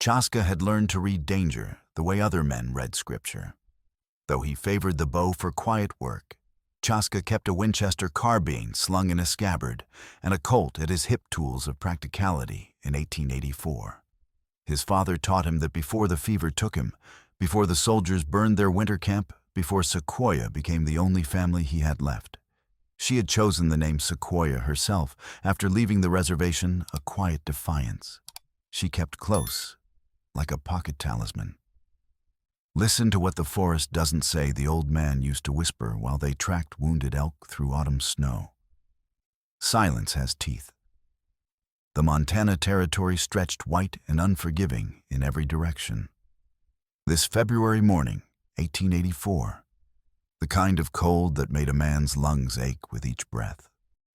Chaska had learned to read danger the way other men read scripture. Though he favored the bow for quiet work, Chaska kept a Winchester carbine slung in a scabbard and a Colt at his hip tools of practicality in 1884. His father taught him that before the fever took him, before the soldiers burned their winter camp, before Sequoia became the only family he had left. She had chosen the name Sequoia herself after leaving the reservation, a quiet defiance. She kept close, like a pocket talisman. "Listen to what the forest doesn't say," the old man used to whisper while they tracked wounded elk through autumn snow. Silence has teeth. The Montana Territory stretched white and unforgiving in every direction. This February morning, 1884, the kind of cold that made a man's lungs ache with each breath.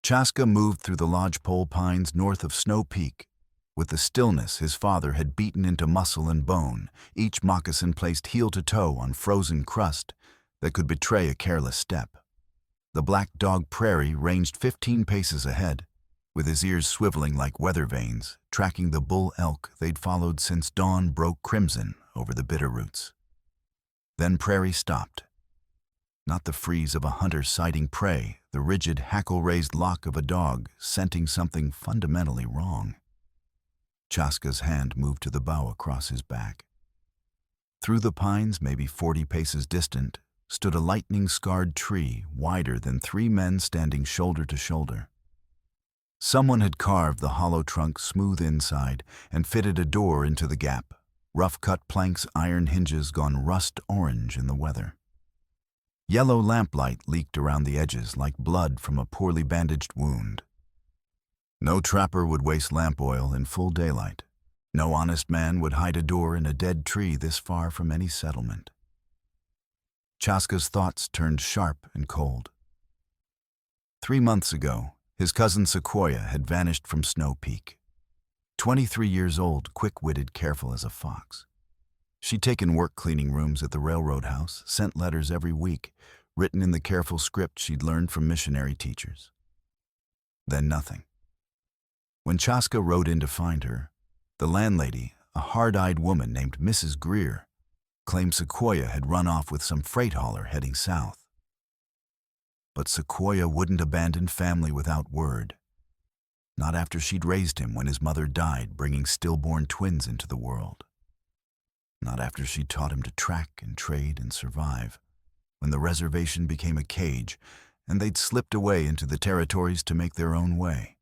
Chaska moved through the lodgepole pines north of Snow Peak with the stillness his father had beaten into muscle and bone, each moccasin placed heel to toe on frozen crust that could betray a careless step. The black dog Prairie ranged 15 paces ahead, with his ears swiveling like weather vanes, tracking the bull elk they'd followed since dawn broke crimson over the bitter roots. Then Prairie stopped. Not the freeze of a hunter sighting prey, the rigid, hackle-raised lock of a dog scenting something fundamentally wrong. Chaska's hand moved to the bough across his back. Through the pines, maybe 40 paces distant, stood a lightning-scarred tree wider than 3 men standing shoulder to shoulder. Someone had carved the hollow trunk smooth inside and fitted a door into the gap, rough-cut planks, iron hinges gone rust-orange in the weather. Yellow lamplight leaked around the edges like blood from a poorly bandaged wound. No trapper would waste lamp oil in full daylight. No honest man would hide a door in a dead tree this far from any settlement. Chaska's thoughts turned sharp and cold. 3 months ago, his cousin Sequoia had vanished from Snow Peak. 23 years old, quick-witted, careful as a fox. She'd taken work cleaning rooms at the railroad house, sent letters every week, written in the careful script she'd learned from missionary teachers. Then nothing. When Chaska rode in to find her, the landlady, a hard-eyed woman named Mrs. Greer, claimed Sequoia had run off with some freight hauler heading south. But Sequoia wouldn't abandon family without word. Not after she'd raised him when his mother died, bringing stillborn twins into the world. Not after she'd taught him to track and trade and survive, when the reservation became a cage and they'd slipped away into the territories to make their own way.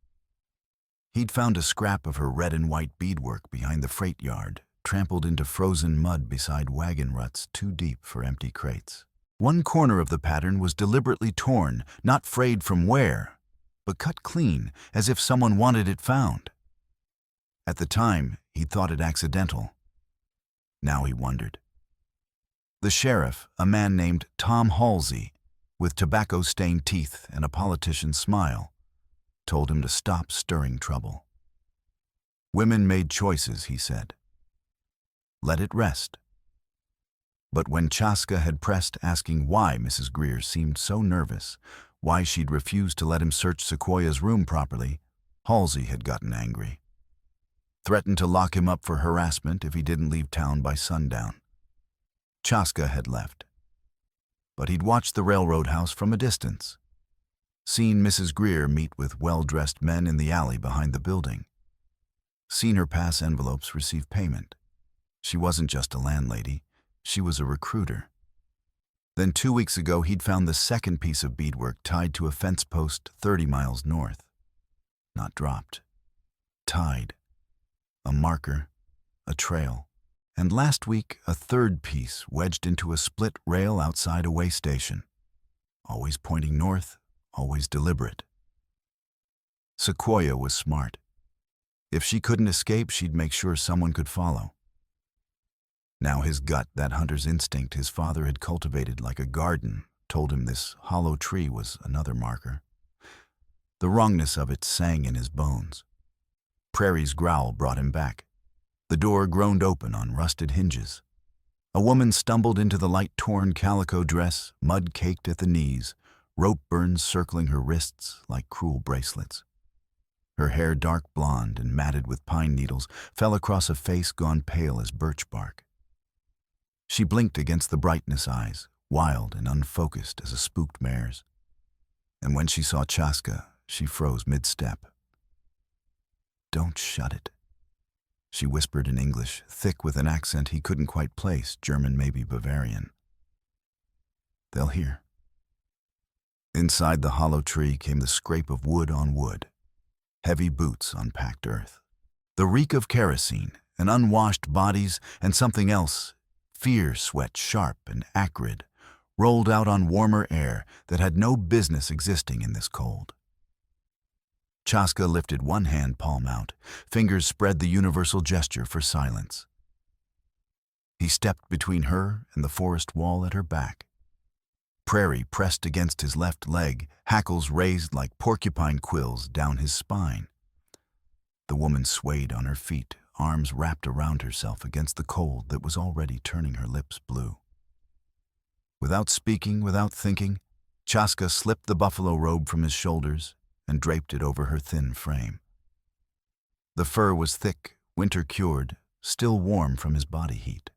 He'd found a scrap of her red and white beadwork behind the freight yard, trampled into frozen mud beside wagon ruts too deep for empty crates. One corner of the pattern was deliberately torn, not frayed from wear, but cut clean, as if someone wanted it found. At the time, he'd thought it accidental. Now he wondered. The sheriff, a man named Tom Halsey, with tobacco-stained teeth and a politician's smile, told him to stop stirring trouble. Women made choices, he said. Let it rest. But when Chaska had pressed, asking why Mrs. Greer seemed so nervous, why she'd refused to let him search Sequoia's room properly, Halsey had gotten angry. Threatened to lock him up for harassment if he didn't leave town by sundown. Chaska had left. But he'd watched the railroad house from a distance. Seen Mrs. Greer meet with well-dressed men in the alley behind the building. Seen her pass envelopes receive payment. She wasn't just a landlady, she was a recruiter. Then 2 weeks ago, he'd found the second piece of beadwork tied to a fence post 30 miles north. Not dropped. Tied. A marker. A trail. And last week, a third piece wedged into a split rail outside a way station. Always pointing north, always deliberate. Sequoia was smart. If she couldn't escape, she'd make sure someone could follow. Now his gut, that hunter's instinct his father had cultivated like a garden, told him this hollow tree was another marker. The wrongness of it sang in his bones. Prairie's growl brought him back. The door groaned open on rusted hinges. A woman stumbled into the light-torn calico dress, mud-caked at the knees, rope burns circling her wrists like cruel bracelets. Her hair, dark blonde and matted with pine needles, fell across a face gone pale as birch bark. She blinked against the brightness eyes, wild and unfocused as a spooked mare's. And when she saw Chaska, she froze mid-step. "Don't shut it," she whispered in English, thick with an accent he couldn't quite place, German, maybe Bavarian. "They'll hear." Inside the hollow tree came the scrape of wood on wood, heavy boots on packed earth, the reek of kerosene and unwashed bodies, and something else, fear sweat, sharp and acrid, rolled out on warmer air that had no business existing in this cold. Chaska lifted one hand palm out, fingers spread the universal gesture for silence. He stepped between her and the forest wall at her back. Prairie pressed against his left leg, hackles raised like porcupine quills down his spine. The woman swayed on her feet, arms wrapped around herself against the cold that was already turning her lips blue. Without speaking, without thinking, Chaska slipped the buffalo robe from his shoulders and draped it over her thin frame. The fur was thick, winter-cured, still warm from his body heat.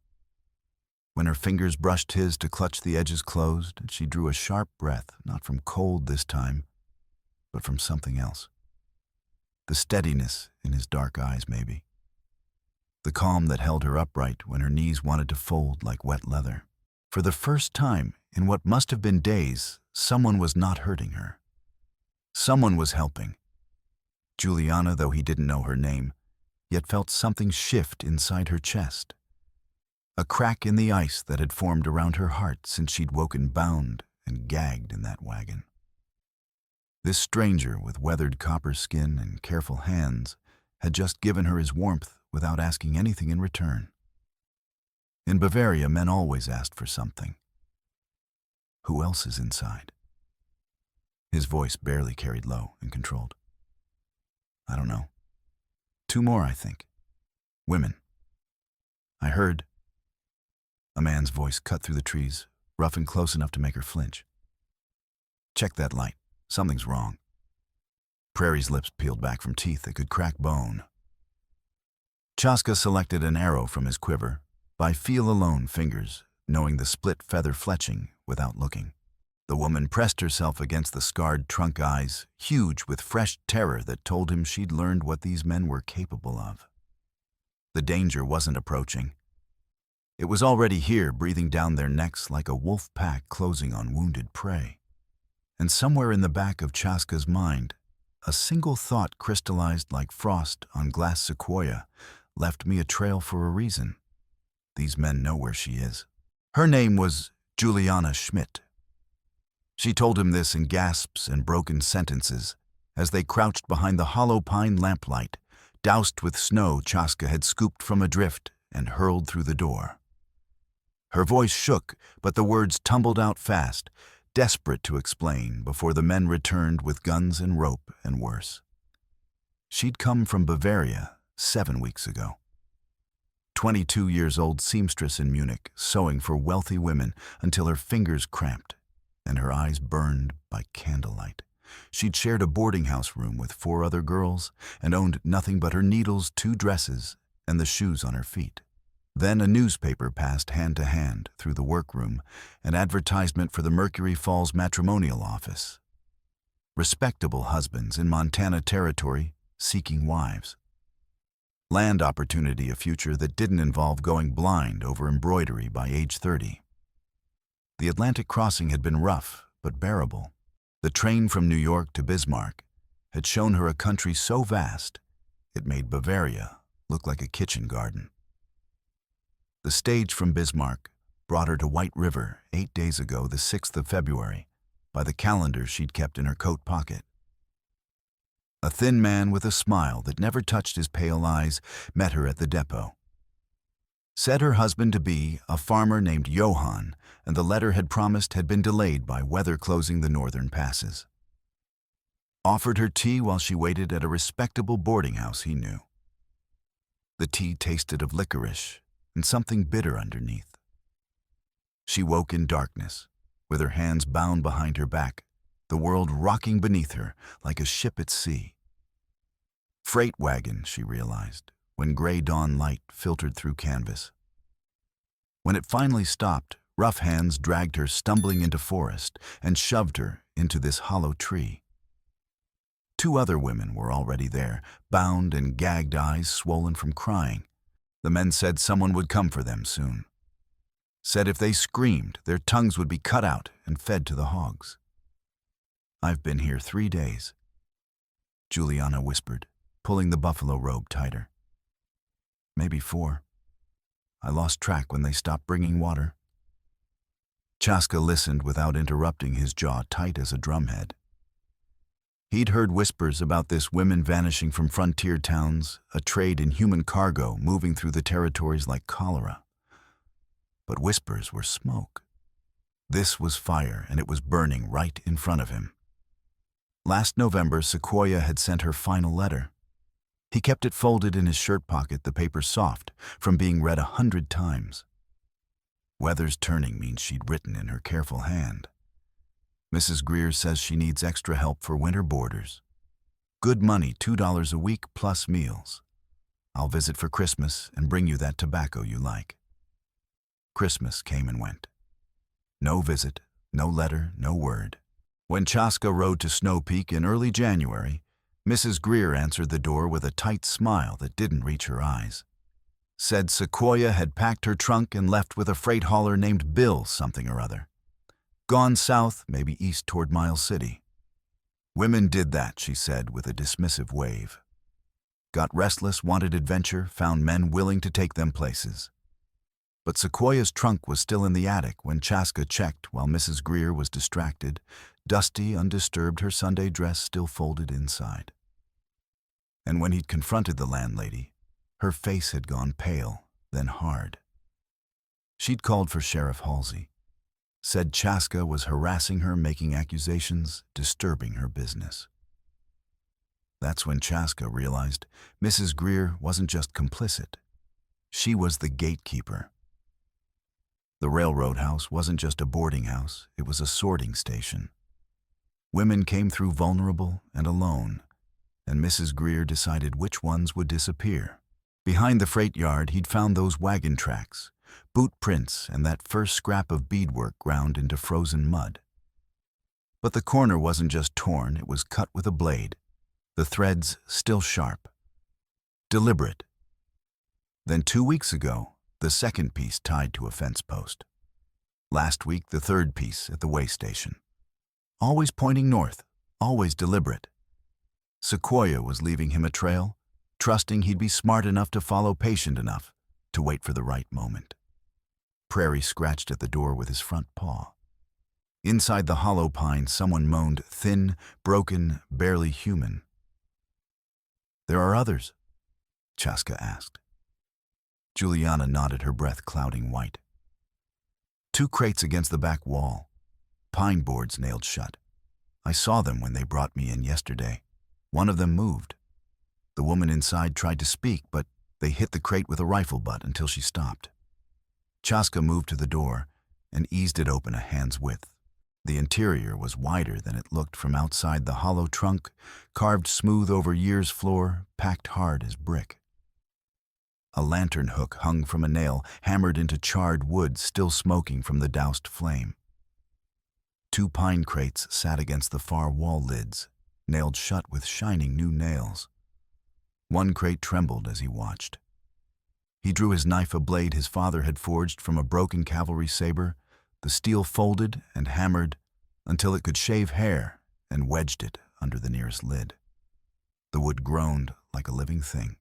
When her fingers brushed his to clutch the edges closed, she drew a sharp breath, not from cold this time, but from something else. The steadiness in his dark eyes, maybe. The calm that held her upright when her knees wanted to fold like wet leather. For the first time, in what must have been days, someone was not hurting her. Someone was helping. Juliana, though he didn't know her name, yet felt something shift inside her chest. A crack in the ice that had formed around her heart since she'd woken bound and gagged in that wagon. This stranger with weathered copper skin and careful hands had just given her his warmth without asking anything in return. In Bavaria, men always asked for something. Who else is inside? His voice barely carried low and controlled. I don't know. 2 more, I think. Women. I heard. A man's voice cut through the trees, rough and close enough to make her flinch. Check that light. Something's wrong. Prairie's lips peeled back from teeth that could crack bone. Chaska selected an arrow from his quiver, by feel-alone fingers, knowing the split feather fletching without looking. The woman pressed herself against the scarred trunk eyes, huge with fresh terror that told him she'd learned what these men were capable of. The danger wasn't approaching. It was already here, breathing down their necks like a wolf pack closing on wounded prey. And somewhere in the back of Chaska's mind, a single thought crystallized like frost on glass sequoia, left me a trail for a reason. These men know where she is. Her name was Juliana Schmidt. She told him this in gasps and broken sentences as they crouched behind the hollow pine lamplight, doused with snow Chaska had scooped from a drift and hurled through the door. Her voice shook, but the words tumbled out fast, desperate to explain before the men returned with guns and rope and worse. She'd come from Bavaria 7 weeks ago. 22-year-old seamstress in Munich, sewing for wealthy women until her fingers cramped and her eyes burned by candlelight. She'd shared a boarding house room with 4 other girls and owned nothing but her needles, 2 dresses, and the shoes on her feet. Then a newspaper passed hand to hand through the workroom, an advertisement for the Mercury Falls matrimonial office. Respectable husbands in Montana Territory seeking wives. Land opportunity, a future that didn't involve going blind over embroidery by age 30. The Atlantic crossing had been rough, but bearable. The train from New York to Bismarck had shown her a country so vast, it made Bavaria look like a kitchen garden. The stage from Bismarck brought her to White River 8 days ago, the 6th of February, by the calendar she'd kept in her coat pocket. A thin man with a smile that never touched his pale eyes met her at the depot. Said her husband to be a farmer named Johann, and the letter had promised had been delayed by weather closing the northern passes. Offered her tea while she waited at a respectable boarding house he knew. The tea tasted of licorice and something bitter underneath. She woke in darkness, with her hands bound behind her back, the world rocking beneath her like a ship at sea. Freight wagon, she realized, when gray dawn light filtered through canvas. When it finally stopped, rough hands dragged her stumbling into forest and shoved her into this hollow tree. Two other women were already there, bound and gagged, eyes swollen from crying. The men said someone would come for them soon. Said if they screamed, their tongues would be cut out and fed to the hogs. "I've been here 3 days," Juliana whispered, pulling the buffalo robe tighter. "Maybe 4. I lost track when they stopped bringing water." Chaska listened without interrupting, his jaw tight as a drumhead. He'd heard whispers about this, women vanishing from frontier towns, a trade in human cargo moving through the territories like cholera. But whispers were smoke. This was fire, and it was burning right in front of him. Last November, Sequoia had sent her final letter. He kept it folded in his shirt pocket, the paper soft from being read 100 times. "Weather's turning" means she'd written in her careful hand. "Mrs. Greer says she needs extra help for winter boarders. Good money, $2 a week plus meals. I'll visit for Christmas and bring you that tobacco you like." Christmas came and went. No visit, no letter, no word. When Chaska rode to Snow Peak in early January, Mrs. Greer answered the door with a tight smile that didn't reach her eyes. Said Sequoia had packed her trunk and left with a freight hauler named Bill something or other. Gone south, maybe east toward Miles City. Women did that, she said with a dismissive wave. Got restless, wanted adventure, found men willing to take them places. But Sequoia's trunk was still in the attic when Chaska checked while Mrs. Greer was distracted, dusty, undisturbed, her Sunday dress still folded inside. And when he'd confronted the landlady, her face had gone pale, then hard. She'd called for Sheriff Halsey. Said Chaska was harassing her, making accusations, disturbing her business. That's when Chaska realized Mrs. Greer wasn't just complicit. She was the gatekeeper. The railroad house wasn't just a boarding house, it was a sorting station. Women came through vulnerable and alone, and Mrs. Greer decided which ones would disappear. Behind the freight yard, he'd found those wagon tracks, boot prints, and that first scrap of beadwork ground into frozen mud. But the corner wasn't just torn, it was cut with a blade, the threads still sharp. Deliberate. Then 2 weeks ago, the second piece tied to a fence post. Last week, the third piece at the way station. Always pointing north, always deliberate. Sequoia was leaving him a trail, trusting he'd be smart enough to follow, patient enough to wait for the right moment. Prairie scratched at the door with his front paw. Inside the hollow pine, someone moaned, thin, broken, barely human. "There are others?" Chaska asked. Juliana nodded, her breath clouding white. 2 crates against the back wall, pine boards nailed shut. I saw them when they brought me in yesterday. One of them moved. The woman inside tried to speak, but they hit the crate with a rifle butt until she stopped. Chaska moved to the door and eased it open a hand's width. The interior was wider than it looked from outside, the hollow trunk, carved smooth over years' floor, packed hard as brick. A lantern hook hung from a nail, hammered into charred wood still smoking from the doused flame. 2 pine crates sat against the far wall lids, nailed shut with shining new nails. One crate trembled as he watched. He drew his knife, a blade his father had forged from a broken cavalry saber, the steel folded and hammered until it could shave hair, and wedged it under the nearest lid. The wood groaned like a living thing.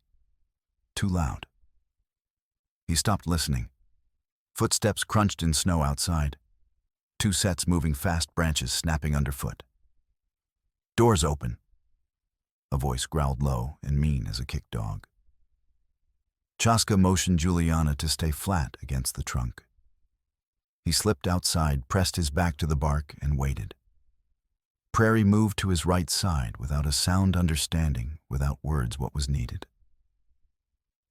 Too loud. He stopped listening. Footsteps crunched in snow outside. 2 sets moving fast, branches snapping underfoot. "Doors open." A voice growled low and mean as a kick dog. Chaska motioned Juliana to stay flat against the trunk. He slipped outside, pressed his back to the bark, and waited. Prairie moved to his right side without a sound, understanding, without words, what was needed.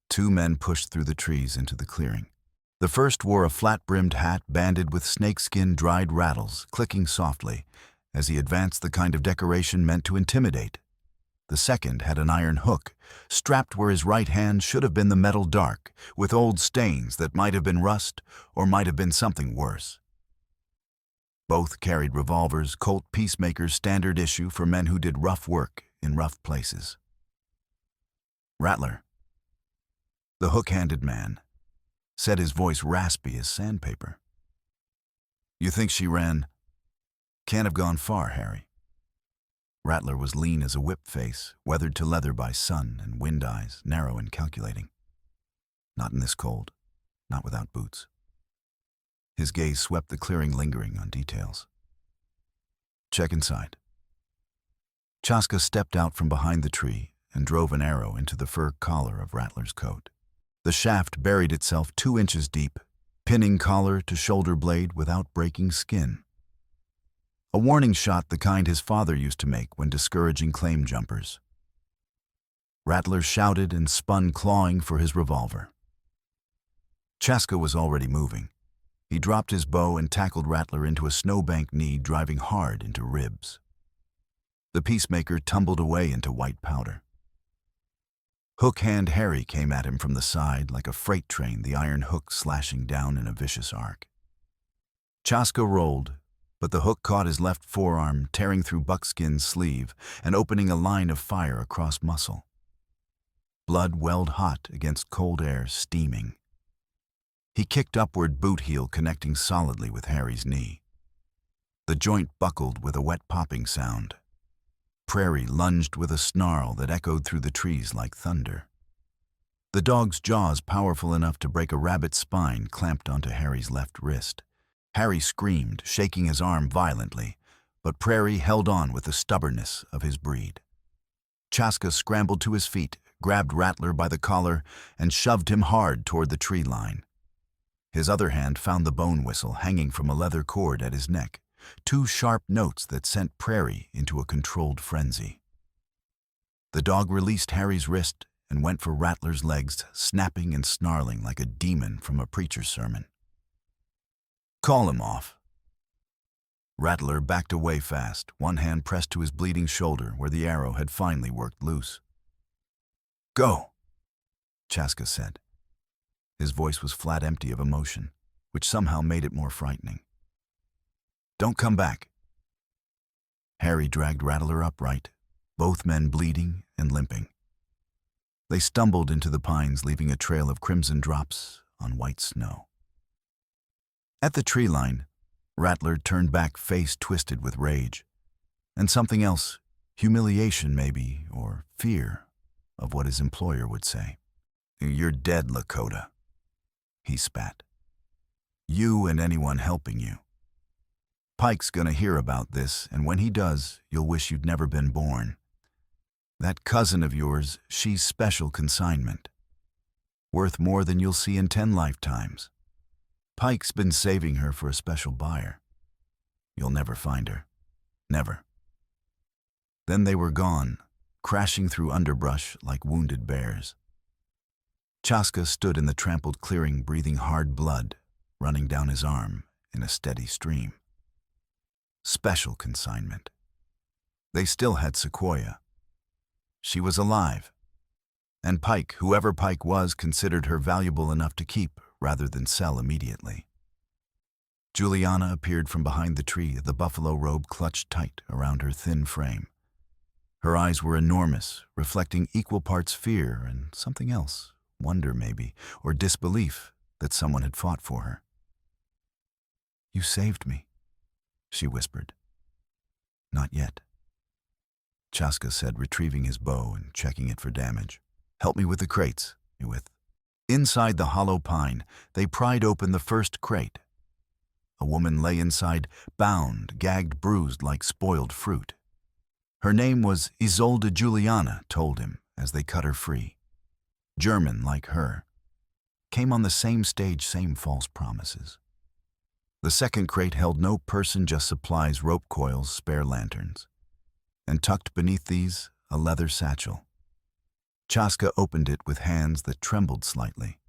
2 men pushed through the trees into the clearing. The first wore a flat-brimmed hat banded with snakeskin dried rattles, clicking softly as he advanced, the kind of decoration meant to intimidate. The second had an iron hook, strapped where his right hand should have been the metal dark, with old stains that might have been rust or might have been something worse. Both carried revolvers, Colt Peacemaker's standard issue for men who did rough work in rough places. Rattler, the hook-handed man, said, his voice raspy as sandpaper. You think she ran? Can't have gone far, Harry. Rattler was lean as a whip face, weathered to leather by sun and wind eyes, narrow and calculating. Not in this cold, not without boots. His gaze swept the clearing, lingering on details. Check inside. Chaska stepped out from behind the tree and drove an arrow into the fur collar of Rattler's coat. The shaft buried itself 2 inches deep, pinning collar to shoulder blade without breaking skin. A warning shot the kind his father used to make when discouraging claim jumpers. Rattler shouted and spun, clawing for his revolver. Chaska was already moving. He dropped his bow and tackled Rattler into a snowbank knee, driving hard into ribs. The Peacemaker tumbled away into white powder. Hook-hand Harry came at him from the side like a freight train, the iron hook slashing down in a vicious arc. Chaska rolled, but the hook caught his left forearm, tearing through buckskin's sleeve and opening a line of fire across muscle. Blood welled hot against cold air, steaming. He kicked upward, boot heel connecting solidly with Harry's knee. The joint buckled with a wet popping sound. Prairie lunged with a snarl that echoed through the trees like thunder. The dog's jaws, powerful enough to break a rabbit's spine, clamped onto Harry's left wrist. Harry screamed, shaking his arm violently, but Prairie held on with the stubbornness of his breed. Chaska scrambled to his feet, grabbed Rattler by the collar, and shoved him hard toward the tree line. His other hand found the bone whistle hanging from a leather cord at his neck, 2 sharp notes that sent Prairie into a controlled frenzy. The dog released Harry's wrist and went for Rattler's legs, snapping and snarling like a demon from a preacher's sermon. Call him off. Rattler backed away fast, one hand pressed to his bleeding shoulder where the arrow had finally worked loose. Go, Chaska said. His voice was flat empty of emotion, which somehow made it more frightening. Don't come back. Harry dragged Rattler upright, both men bleeding and limping. They stumbled into the pines, leaving a trail of crimson drops on white snow. At the tree line, Rattler turned back, face twisted with rage, and something else, humiliation maybe, or fear of what his employer would say. You're dead, Lakota, he spat. You and anyone helping you. Pike's gonna hear about this, and when he does, you'll wish you'd never been born. That cousin of yours, she's special consignment. Worth more than you'll see in 10 lifetimes. Pike's been saving her for a special buyer. You'll never find her. Never. Then they were gone, crashing through underbrush like wounded bears. Chaska stood in the trampled clearing, breathing hard blood running down his arm in a steady stream. Special consignment. They still had Sequoia. She was alive. And Pike, whoever Pike was, considered her valuable enough to keep rather than sell immediately. Juliana appeared from behind the tree, the buffalo robe clutched tight around her thin frame. Her eyes were enormous, reflecting equal parts fear and something else, wonder maybe, or disbelief that someone had fought for her. You saved me, she whispered. Not yet, Chaska said, retrieving his bow and checking it for damage. Help me with the crates, with. Inside the hollow pine, they pried open the first crate. A woman lay inside, bound, gagged, bruised like spoiled fruit. Her name was Isolde Juliana, told him as they cut her free. German like her. Came on the same stage, same false promises. The second crate held no person, just supplies, rope coils, spare lanterns. And tucked beneath these, a leather satchel. Chaska opened it with hands that trembled slightly.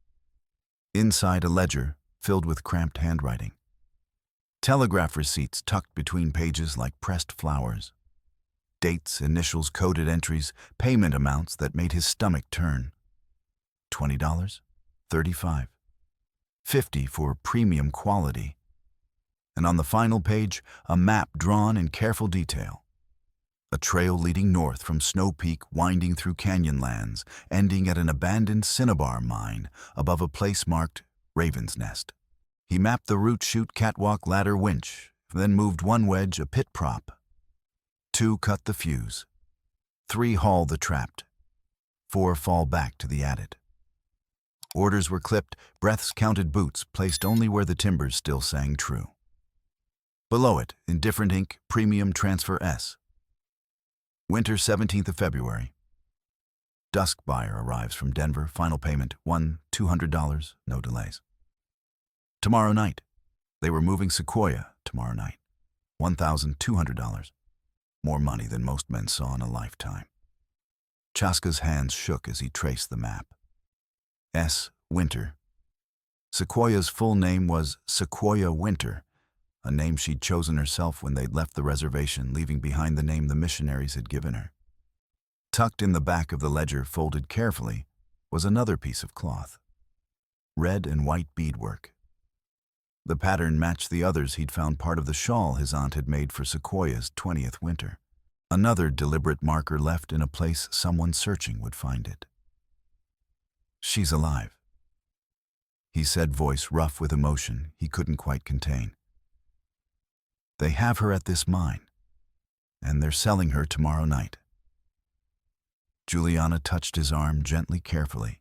Inside, a ledger filled with cramped handwriting. Telegraph receipts tucked between pages like pressed flowers. Dates, initials, coded entries, payment amounts that made his stomach turn. $20, $35, $50 for premium quality. And on the final page, a map drawn in careful detail. A trail leading north from Snow Peak, winding through canyon lands, ending at an abandoned cinnabar mine above a place marked Raven's Nest. He mapped the route: chute, catwalk, ladder, winch, then moved one wedge, a pit prop. 2, cut the fuse. 3, haul the trapped. 4, fall back to the added. Orders were clipped, breaths counted, boots placed only where the timbers still sang true. Below it, in different ink, premium transfer S. Winter, 17th of February. Dusk buyer arrives from Denver, final payment, $200, no delays. Tomorrow night. They were moving Sequoia tomorrow night. $1,200. More money than most men saw in a lifetime. Chaska's hands shook as he traced the map. S. Winter. Sequoia's full name was Sequoia Winter, a name she'd chosen herself when they'd left the reservation, leaving behind the name the missionaries had given her. Tucked in the back of the ledger, folded carefully, was another piece of cloth. Red and white beadwork. The pattern matched the others he'd found part of the shawl his aunt had made for Sequoia's 20th winter. Another deliberate marker left in a place someone searching would find it. "She's alive," he said, voice rough with emotion he couldn't quite contain. "They have her at this mine, and they're selling her tomorrow night." Juliana touched his arm gently, carefully,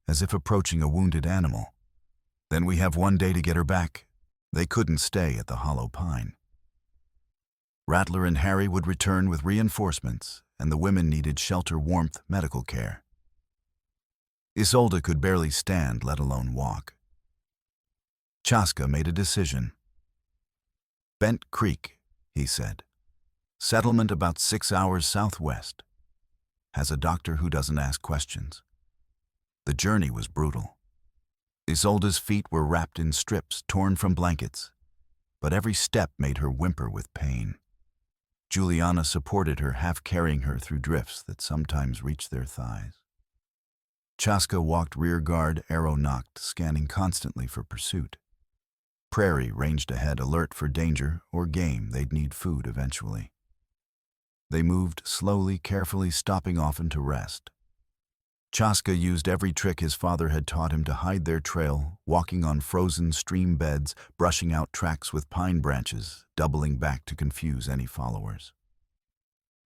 as if approaching a wounded animal. "Then we have one day to get her back." They couldn't stay at the Hollow Pine. Rattler and Harry would return with reinforcements, and the women needed shelter, warmth, medical care. Isolde could barely stand, let alone walk. Chaska made a decision. "Bent Creek," he said. "Settlement about 6 hours southwest. Has a doctor who doesn't ask questions." The journey was brutal. Isolde's feet were wrapped in strips torn from blankets, but every step made her whimper with pain. Juliana supported her, half carrying her through drifts that sometimes reached their thighs. Chaska walked rear guard, arrow nocked, scanning constantly for pursuit. Prairie ranged ahead, alert for danger or game. They'd need food eventually. They moved slowly, carefully, stopping often to rest. Chaska used every trick his father had taught him to hide their trail, walking on frozen stream beds, brushing out tracks with pine branches, doubling back to confuse any followers.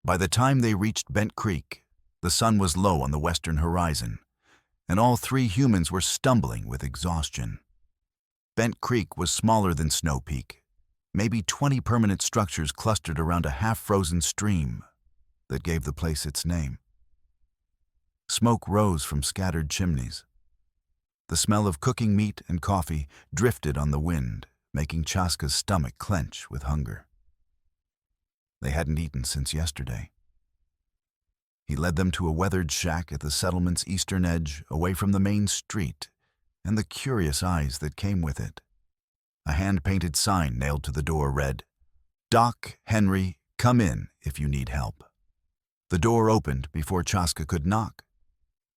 By the time they reached Bent Creek, the sun was low on the western horizon, and all 3 humans were stumbling with exhaustion. Bent Creek was smaller than Snow Peak, maybe 20 permanent structures clustered around a half-frozen stream that gave the place its name. Smoke rose from scattered chimneys. The smell of cooking meat and coffee drifted on the wind, making Chaska's stomach clench with hunger. They hadn't eaten since yesterday. He led them to a weathered shack at the settlement's eastern edge, away from the main street and the curious eyes that came with it. A hand-painted sign nailed to the door read, "Doc Henry, come in if you need help." The door opened before Chaska could knock.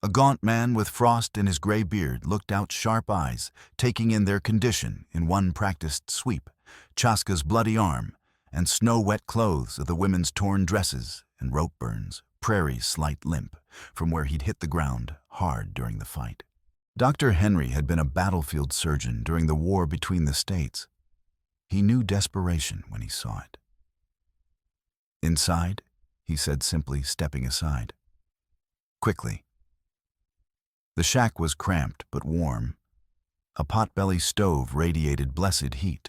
A gaunt man with frost in his gray beard looked out, sharp eyes, taking in their condition in one practiced sweep: Chaska's bloody arm and snow-wet clothes of the women's torn dresses and rope burns, Prairie's slight limp from where he'd hit the ground hard during the fight. Dr. Henry had been a battlefield surgeon during the war between the states. He knew desperation when he saw it. "Inside," he said simply, stepping aside. "Quickly." The shack was cramped but warm. A potbelly stove radiated blessed heat.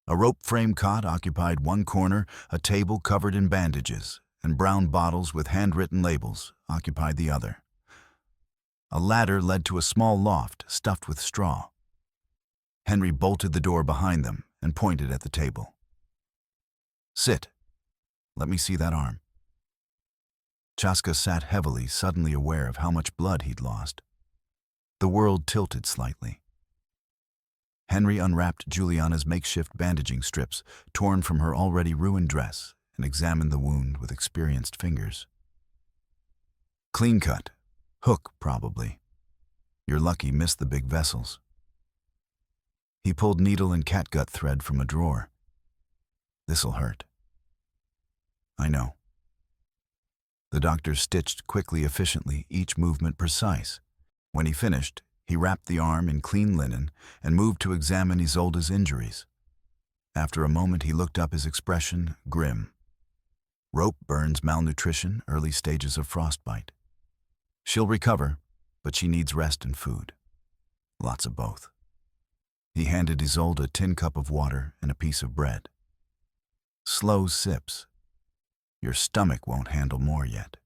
A rope frame cot occupied one corner, a table covered in bandages, and brown bottles with handwritten labels occupied the other. A ladder led to a small loft stuffed with straw. Henry bolted the door behind them and pointed at the table. "Sit. Let me see that arm." Chaska sat heavily, suddenly aware of how much blood he'd lost. The world tilted slightly. Henry unwrapped Juliana's makeshift bandaging strips, torn from her already ruined dress, and examined the wound with experienced fingers. Clean cut. Hook, probably. You're lucky missed the big vessels. He pulled needle and catgut thread from a drawer. This'll hurt. I know. The doctor stitched quickly, efficiently, each movement precise. When he finished, he wrapped the arm in clean linen and moved to examine Isolde's injuries. After a moment, he looked up, his expression grim. Rope burns, malnutrition, early stages of frostbite. She'll recover, but she needs rest and food. Lots of both. He handed Isolde a tin cup of water and a piece of bread. Slow sips. Your stomach won't handle more yet.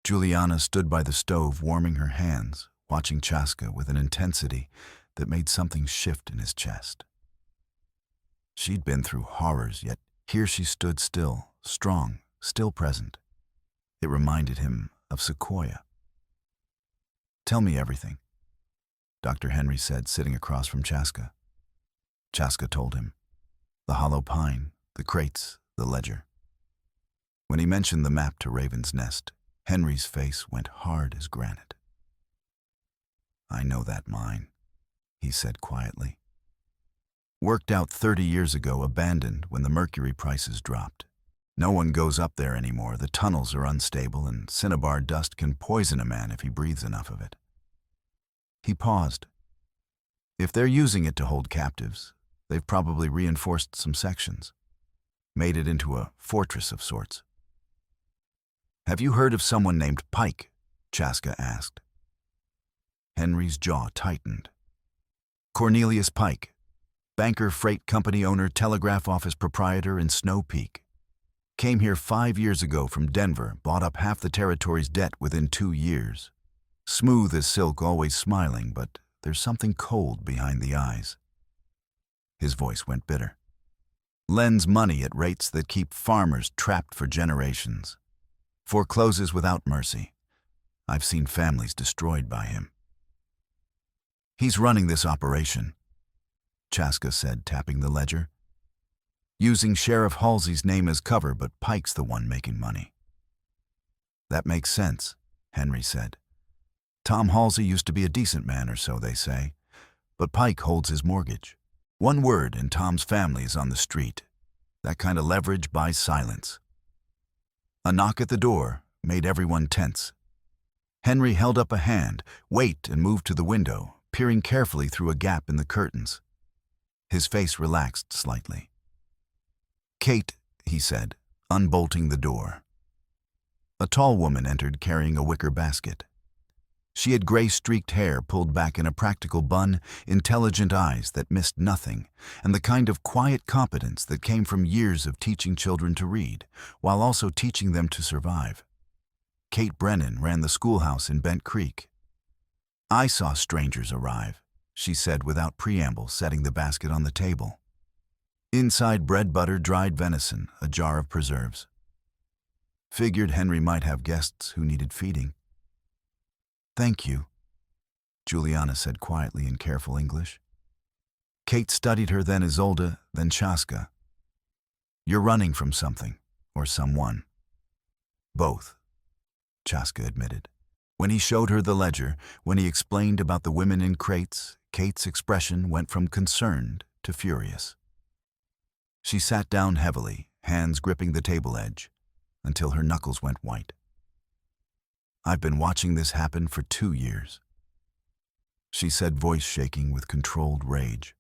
Juliana stood by the stove, warming her hands, watching Chaska with an intensity that made something shift in his chest. She'd been through horrors, yet here she stood still, strong, still present. It reminded him of Sequoia. Tell me everything, Dr. Henry said, sitting across from Chaska. Chaska told him. The hollow pine, the crates, the ledger. When he mentioned the map to Raven's Nest, Henry's face went hard as granite. I know that mine, he said quietly. Worked out 30 years ago, abandoned when the mercury prices dropped. No one goes up there anymore. The tunnels are unstable, and cinnabar dust can poison a man if he breathes enough of it. He paused. If they're using it to hold captives, they've probably reinforced some sections, made it into a fortress of sorts. Have you heard of someone named Pike? Chaska asked. Henry's jaw tightened. Cornelius Pike, banker, freight company owner, telegraph office proprietor in Snow Peak. Came here 5 years ago from Denver, bought up half the territory's debt within 2 years. Smooth as silk, always smiling, but there's something cold behind the eyes. His voice went bitter. Lends money at rates that keep farmers trapped for generations. Forecloses without mercy. I've seen families destroyed by him. He's running this operation, Chaska said, tapping the ledger. Using Sheriff Halsey's name as cover, but Pike's the one making money. That makes sense, Henry said. Tom Halsey used to be a decent man, or so they say, but Pike holds his mortgage. One word and Tom's family is on the street. That kind of leverage buys silence. A knock at the door made everyone tense. Henry held up a hand, wait, and moved to the window, peering carefully through a gap in the curtains. His face relaxed slightly. Kate, he said, unbolting the door. A tall woman entered carrying a wicker basket. She had gray-streaked hair pulled back in a practical bun, intelligent eyes that missed nothing, and the kind of quiet competence that came from years of teaching children to read, while also teaching them to survive. Kate Brennan ran the schoolhouse in Bent Creek. I saw strangers arrive, she said without preamble, setting the basket on the table. Inside, bread, butter, dried venison, a jar of preserves. Figured Henry might have guests who needed feeding. Thank you, Juliana said quietly in careful English. Kate studied her, then Isolde, then Chaska. You're running from something, or someone. Both, Chaska admitted. When he showed her the ledger, when he explained about the women in crates, Kate's expression went from concerned to furious. She sat down heavily, hands gripping the table edge, until her knuckles went white. I've been watching this happen for 2 years, she said, voice shaking with controlled rage.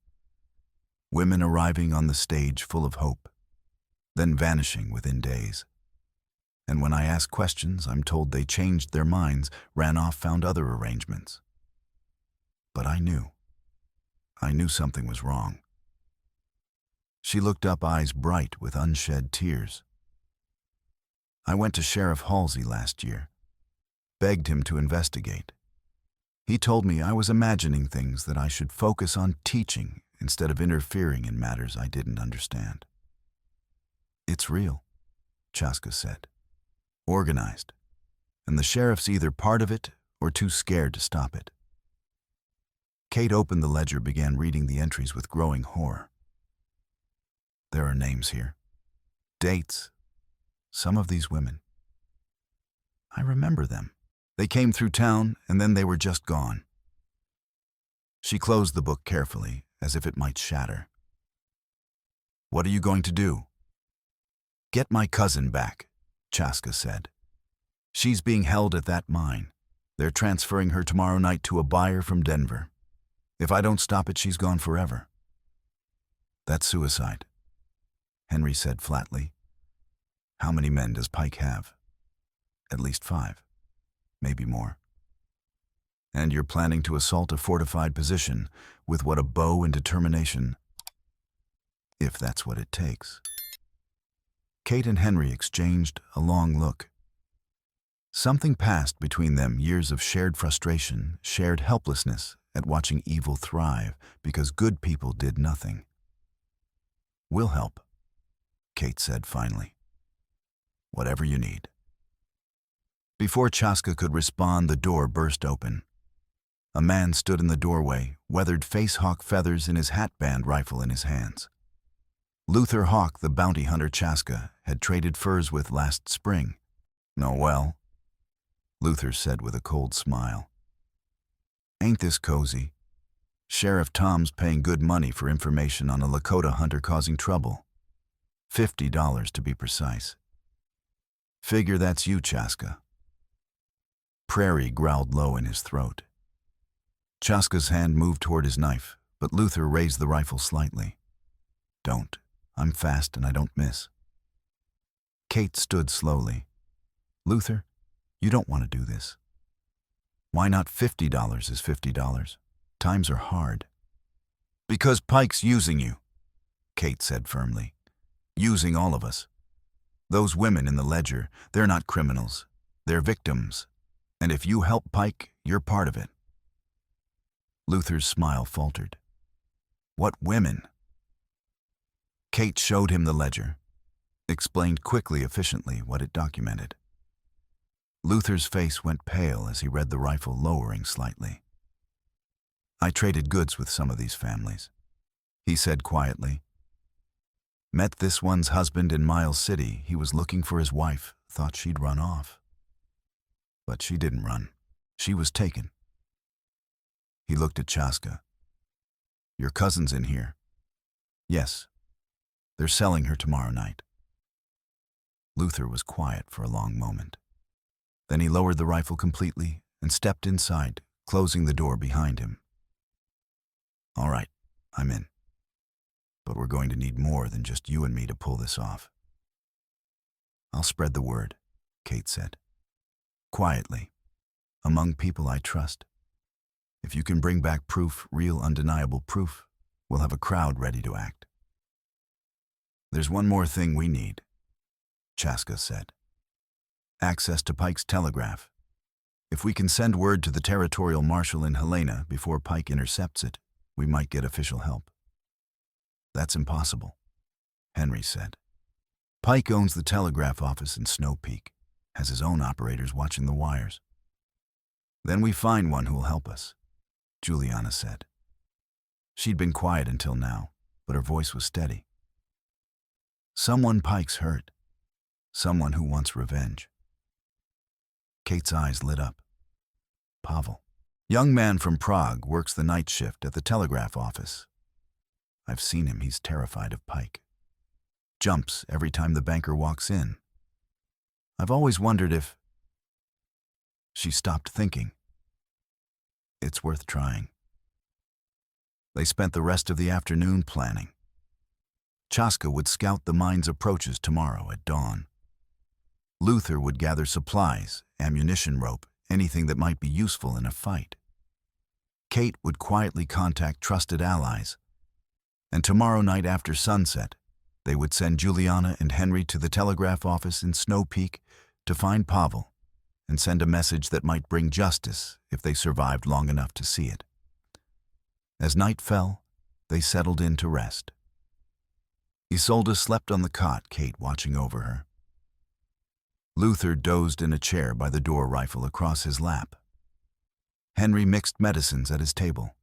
Women arriving on the stage full of hope, then vanishing within days. And when I ask questions, I'm told they changed their minds, ran off, found other arrangements. But I knew something was wrong. She looked up, eyes bright with unshed tears. I went to Sheriff Halsey last year, begged him to investigate. He told me I was imagining things, that I should focus on teaching instead of interfering in matters I didn't understand. It's real, Chaska said. Organized, and the sheriff's either part of it or too scared to stop it. Kate opened the ledger, began reading the entries with growing horror. There are names here. Dates. Some of these women. I remember them. They came through town, and then they were just gone. She closed the book carefully, as if it might shatter. What are you going to do? Get my cousin back, Chaska said. She's being held at that mine. They're transferring her tomorrow night to a buyer from Denver. If I don't stop it, she's gone forever. That's suicide, Henry said flatly. How many men does Pike have? At least 5, maybe more. And you're planning to assault a fortified position with what a bow and determination, if that's what it takes. Kate and Henry exchanged a long look. Something passed between them, years of shared frustration, shared helplessness at watching evil thrive because good people did nothing. We'll help, Kate said finally. Whatever you need. Before Chaska could respond, the door burst open. A man stood in the doorway, weathered face-hawk feathers in his hatband rifle in his hands. Luther Hawk, the bounty hunter Chaska had traded furs with last spring. "Oh, well," Luther said with a cold smile. "Ain't this cozy? Sheriff Tom's paying good money for information on a Lakota hunter causing trouble. $50 to be precise. Figure that's you, Chaska." Prairie growled low in his throat. Chaska's hand moved toward his knife, but Luther raised the rifle slightly. "Don't. I'm fast and I don't miss." Kate stood slowly. "Luther, you don't want to do this. Why not $50 is $50? Times are hard." "Because Pike's using you," Kate said firmly. "Using all of us. Those women in the ledger, they're not criminals. They're victims. And if you help Pike, you're part of it." Luther's smile faltered. "What women?" Kate showed him the ledger, explained quickly, efficiently, what it documented. Luther's face went pale as he read the rifle, lowering slightly. "I traded goods with some of these families," he said quietly. "Met this one's husband in Miles City. He was looking for his wife, thought she'd run off. But she didn't run. She was taken." He looked at Chaska. "Your cousin's in here." "Yes. They're selling her tomorrow night." Luther was quiet for a long moment. Then he lowered the rifle completely and stepped inside, closing the door behind him. "All right, I'm in. But we're going to need more than just you and me to pull this off." "I'll spread the word," Kate said. "Quietly, among people I trust. If you can bring back proof, real undeniable proof, we'll have a crowd ready to act." "There's one more thing we need," Chaska said. "Access to Pike's telegraph. If we can send word to the territorial marshal in Helena before Pike intercepts it, we might get official help." "That's impossible," Henry said. "Pike owns the telegraph office in Snow Peak, has his own operators watching the wires." "Then we find one who'll help us," Juliana said. She'd been quiet until now, but her voice was steady. "Someone Pike's hurt. Someone who wants revenge." Kate's eyes lit up. "Pavel. Young man from Prague, works the night shift at the telegraph office. I've seen him, he's terrified of Pike. Jumps every time the banker walks in. I've always wondered if..." She stopped thinking. "It's worth trying." They spent the rest of the afternoon planning. Chaska would scout the mine's approaches tomorrow at dawn. Luther would gather supplies, ammunition rope, anything that might be useful in a fight. Kate would quietly contact trusted allies. And tomorrow night after sunset, they would send Juliana and Henry to the telegraph office in Snow Peak to find Pavel and send a message that might bring justice if they survived long enough to see it. As night fell, they settled in to rest. Isolde slept on the cot, Kate watching over her. Luther dozed in a chair by the door, rifle across his lap. Henry mixed medicines at his table.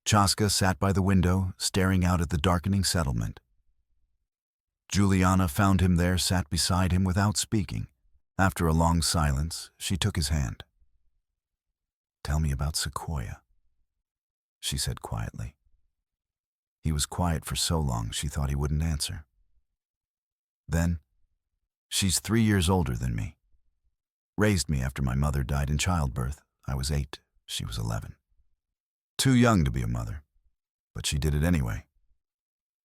Chaska sat by the window, staring out at the darkening settlement. Juliana found him there, sat beside him without speaking. After a long silence, she took his hand. "Tell me about Sequoia," she said quietly. He was quiet for so long she thought he wouldn't answer. Then, "She's 3 years older than me. Raised me after my mother died in childbirth. I was 8, she was 11. Too young to be a mother, but she did it anyway.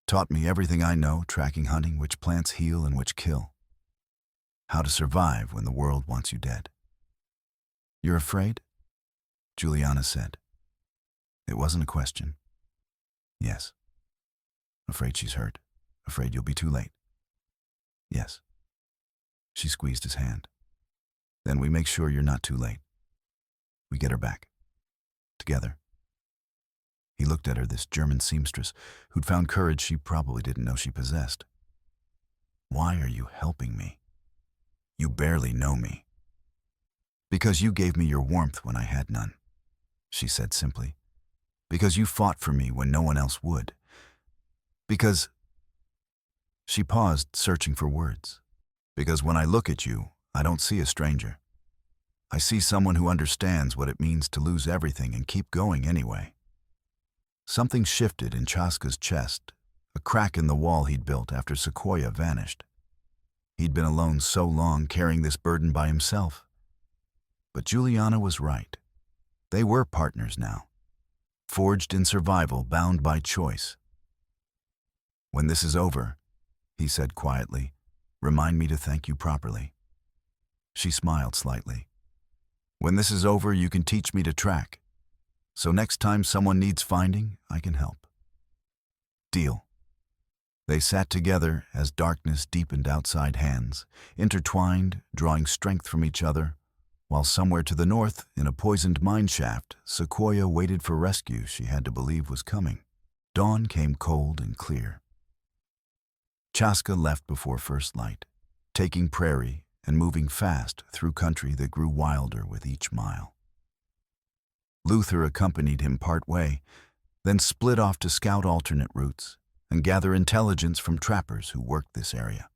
Taught me everything I know, tracking, hunting, which plants heal and which kill. How to survive when the world wants you dead." "You're afraid?" Juliana said. It wasn't a question. "Yes." "Afraid she's hurt? Afraid you'll be too late?" "Yes." She squeezed his hand. "Then we make sure you're not too late. We get her back. Together." He looked at her, this German seamstress who'd found courage she probably didn't know she possessed. "Why are you helping me? You barely know me." "Because you gave me your warmth when I had none," she said simply. "Because you fought for me when no one else would. Because—" She paused, searching for words. "Because when I look at you, I don't see a stranger. I see someone who understands what it means to lose everything and keep going anyway." Something shifted in Chaska's chest, a crack in the wall he'd built after Sequoia vanished. He'd been alone so long, carrying this burden by himself. But Juliana was right. They were partners now, forged in survival, bound by choice. "When this is over," he said quietly, "remind me to thank you properly." She smiled slightly. "When this is over, you can teach me to track. So next time someone needs finding, I can help." "Deal." They sat together as darkness deepened outside hands, intertwined, drawing strength from each other, while somewhere to the north, in a poisoned mine shaft, Sequoia waited for rescue she had to believe was coming. Dawn came cold and clear. Chaska left before first light, taking Prairie and moving fast through country that grew wilder with each mile. Luther accompanied him part way, then split off to scout alternate routes and gather intelligence from trappers who worked this area.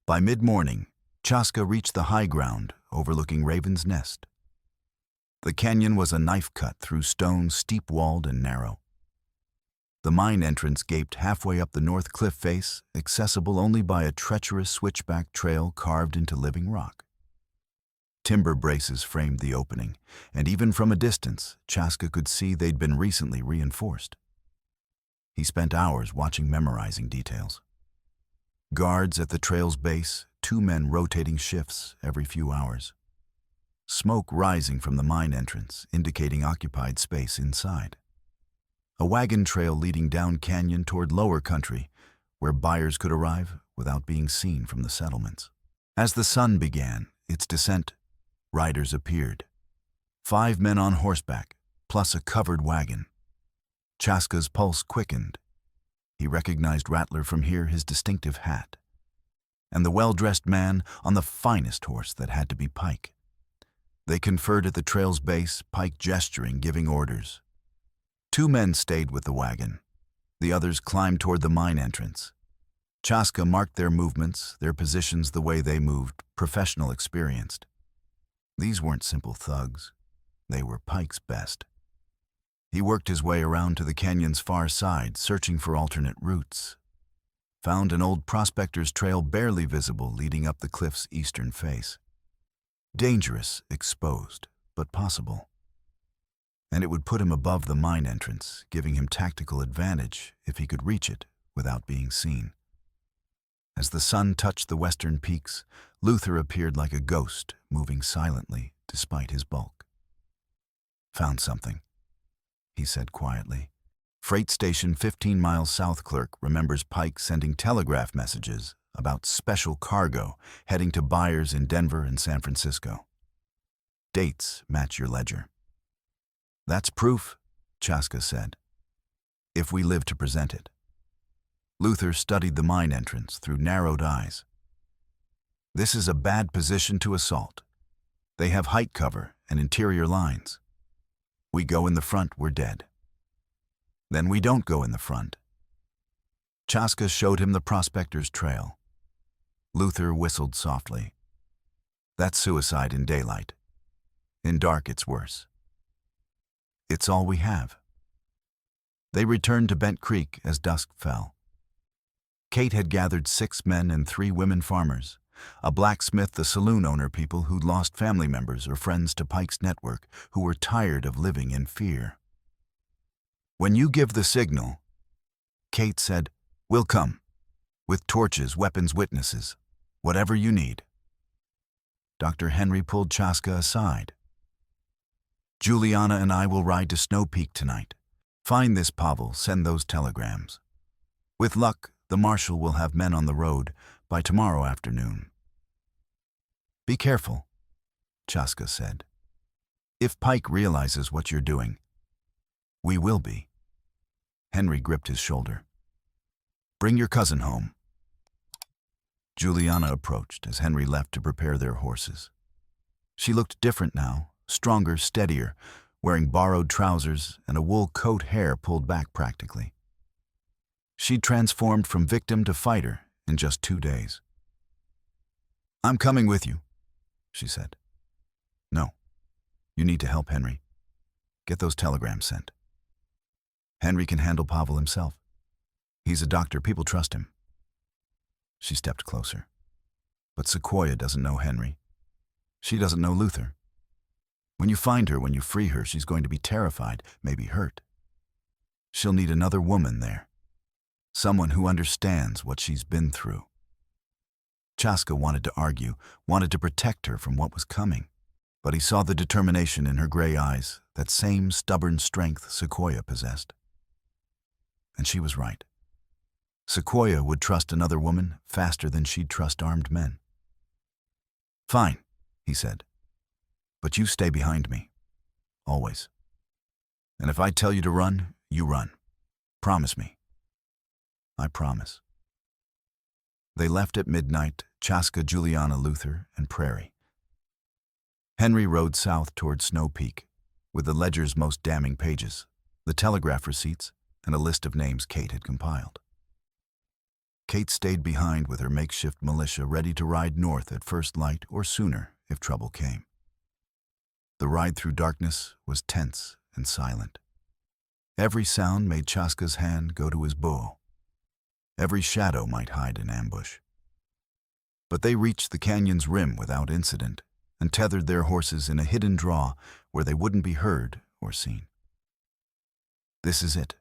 By mid-morning, Chaska reached the high ground overlooking Raven's Nest. The canyon was a knife cut through stone, steep-walled and narrow. The mine entrance gaped halfway up the north cliff face, accessible only by a treacherous switchback trail carved into living rock. Timber braces framed the opening, and even from a distance, Chaska could see they'd been recently reinforced. He spent hours watching, memorizing details. Guards at the trail's base, 2 men rotating shifts every few hours. Smoke rising from the mine entrance, indicating occupied space inside. A wagon trail leading down canyon toward lower country, where buyers could arrive without being seen from the settlements. As the sun began its descent, riders appeared. 5 men on horseback, plus a covered wagon. Chaska's pulse quickened. He recognized Rattler from here, his distinctive hat. And the well-dressed man on the finest horse that had to be Pike. They conferred at the trail's base, Pike gesturing, giving orders. 2 men stayed with the wagon. The others climbed toward the mine entrance. Chaska marked their movements, their positions, the way they moved, professional, experienced. These weren't simple thugs. They were Pike's best. He worked his way around to the canyon's far side, searching for alternate routes. Found an old prospector's trail barely visible leading up the cliff's eastern face. Dangerous, exposed, but possible. And it would put him above the mine entrance, giving him tactical advantage if he could reach it without being seen. As the sun touched the western peaks, Luther appeared like a ghost, moving silently despite his bulk. "Found something," he said quietly. "Freight station 15 miles south clerk remembers Pike sending telegraph messages about special cargo heading to buyers in Denver and San Francisco. Dates match your ledger." "That's proof," Chaska said, "if we live to present it." Luther studied the mine entrance through narrowed eyes. "This is a bad position to assault. They have height cover and interior lines. We go in the front, we're dead. Then we don't go in the front. Chaska showed him the prospector's trail. Luther whistled softly. That's suicide in daylight. In dark, it's worse. It's all we have. They returned to Bent Creek as dusk fell. Kate had gathered 6 men and 3 women farmers, a blacksmith, the saloon owner, people who'd lost family members or friends to Pike's network, who were tired of living in fear. When you give the signal, Kate said, we'll come, with torches, weapons, witnesses, whatever you need. Dr. Henry pulled Chaska aside. Juliana and I will ride to Snow Peak tonight. Find this Pavel, send those telegrams. With luck, the marshal will have men on the road by tomorrow afternoon. Be careful, Chaska said. If Pike realizes what you're doing, we will be. Henry gripped his shoulder. Bring your cousin home. Juliana approached as Henry left to prepare their horses. She looked different now, stronger, steadier, wearing borrowed trousers and a wool coat, hair pulled back practically. She'd transformed from victim to fighter in just 2 days. I'm coming with you, she said. No, you need to help Henry. Get those telegrams sent. Henry can handle Pavel himself. He's a doctor, people trust him. She stepped closer. But Sequoia doesn't know Henry. She doesn't know Luther. When you find her, when you free her, she's going to be terrified, maybe hurt. She'll need another woman there. Someone who understands what she's been through. Chaska wanted to argue, wanted to protect her from what was coming. But he saw the determination in her gray eyes, that same stubborn strength Sequoia possessed. And she was right. Sequoia would trust another woman faster than she'd trust armed men. Fine, he said. But you stay behind me. Always. And if I tell you to run, you run. Promise me. I promise. They left at midnight, Chaska, Juliana, Luther, and Prairie. Henry rode south toward Snow Peak, with the ledger's most damning pages, the telegraph receipts, and a list of names Kate had compiled. Kate stayed behind with her makeshift militia ready to ride north at first light or sooner if trouble came. The ride through darkness was tense and silent. Every sound made Chaska's hand go to his bow. Every shadow might hide an ambush. But they reached the canyon's rim without incident and tethered their horses in a hidden draw where they wouldn't be heard or seen. This is it,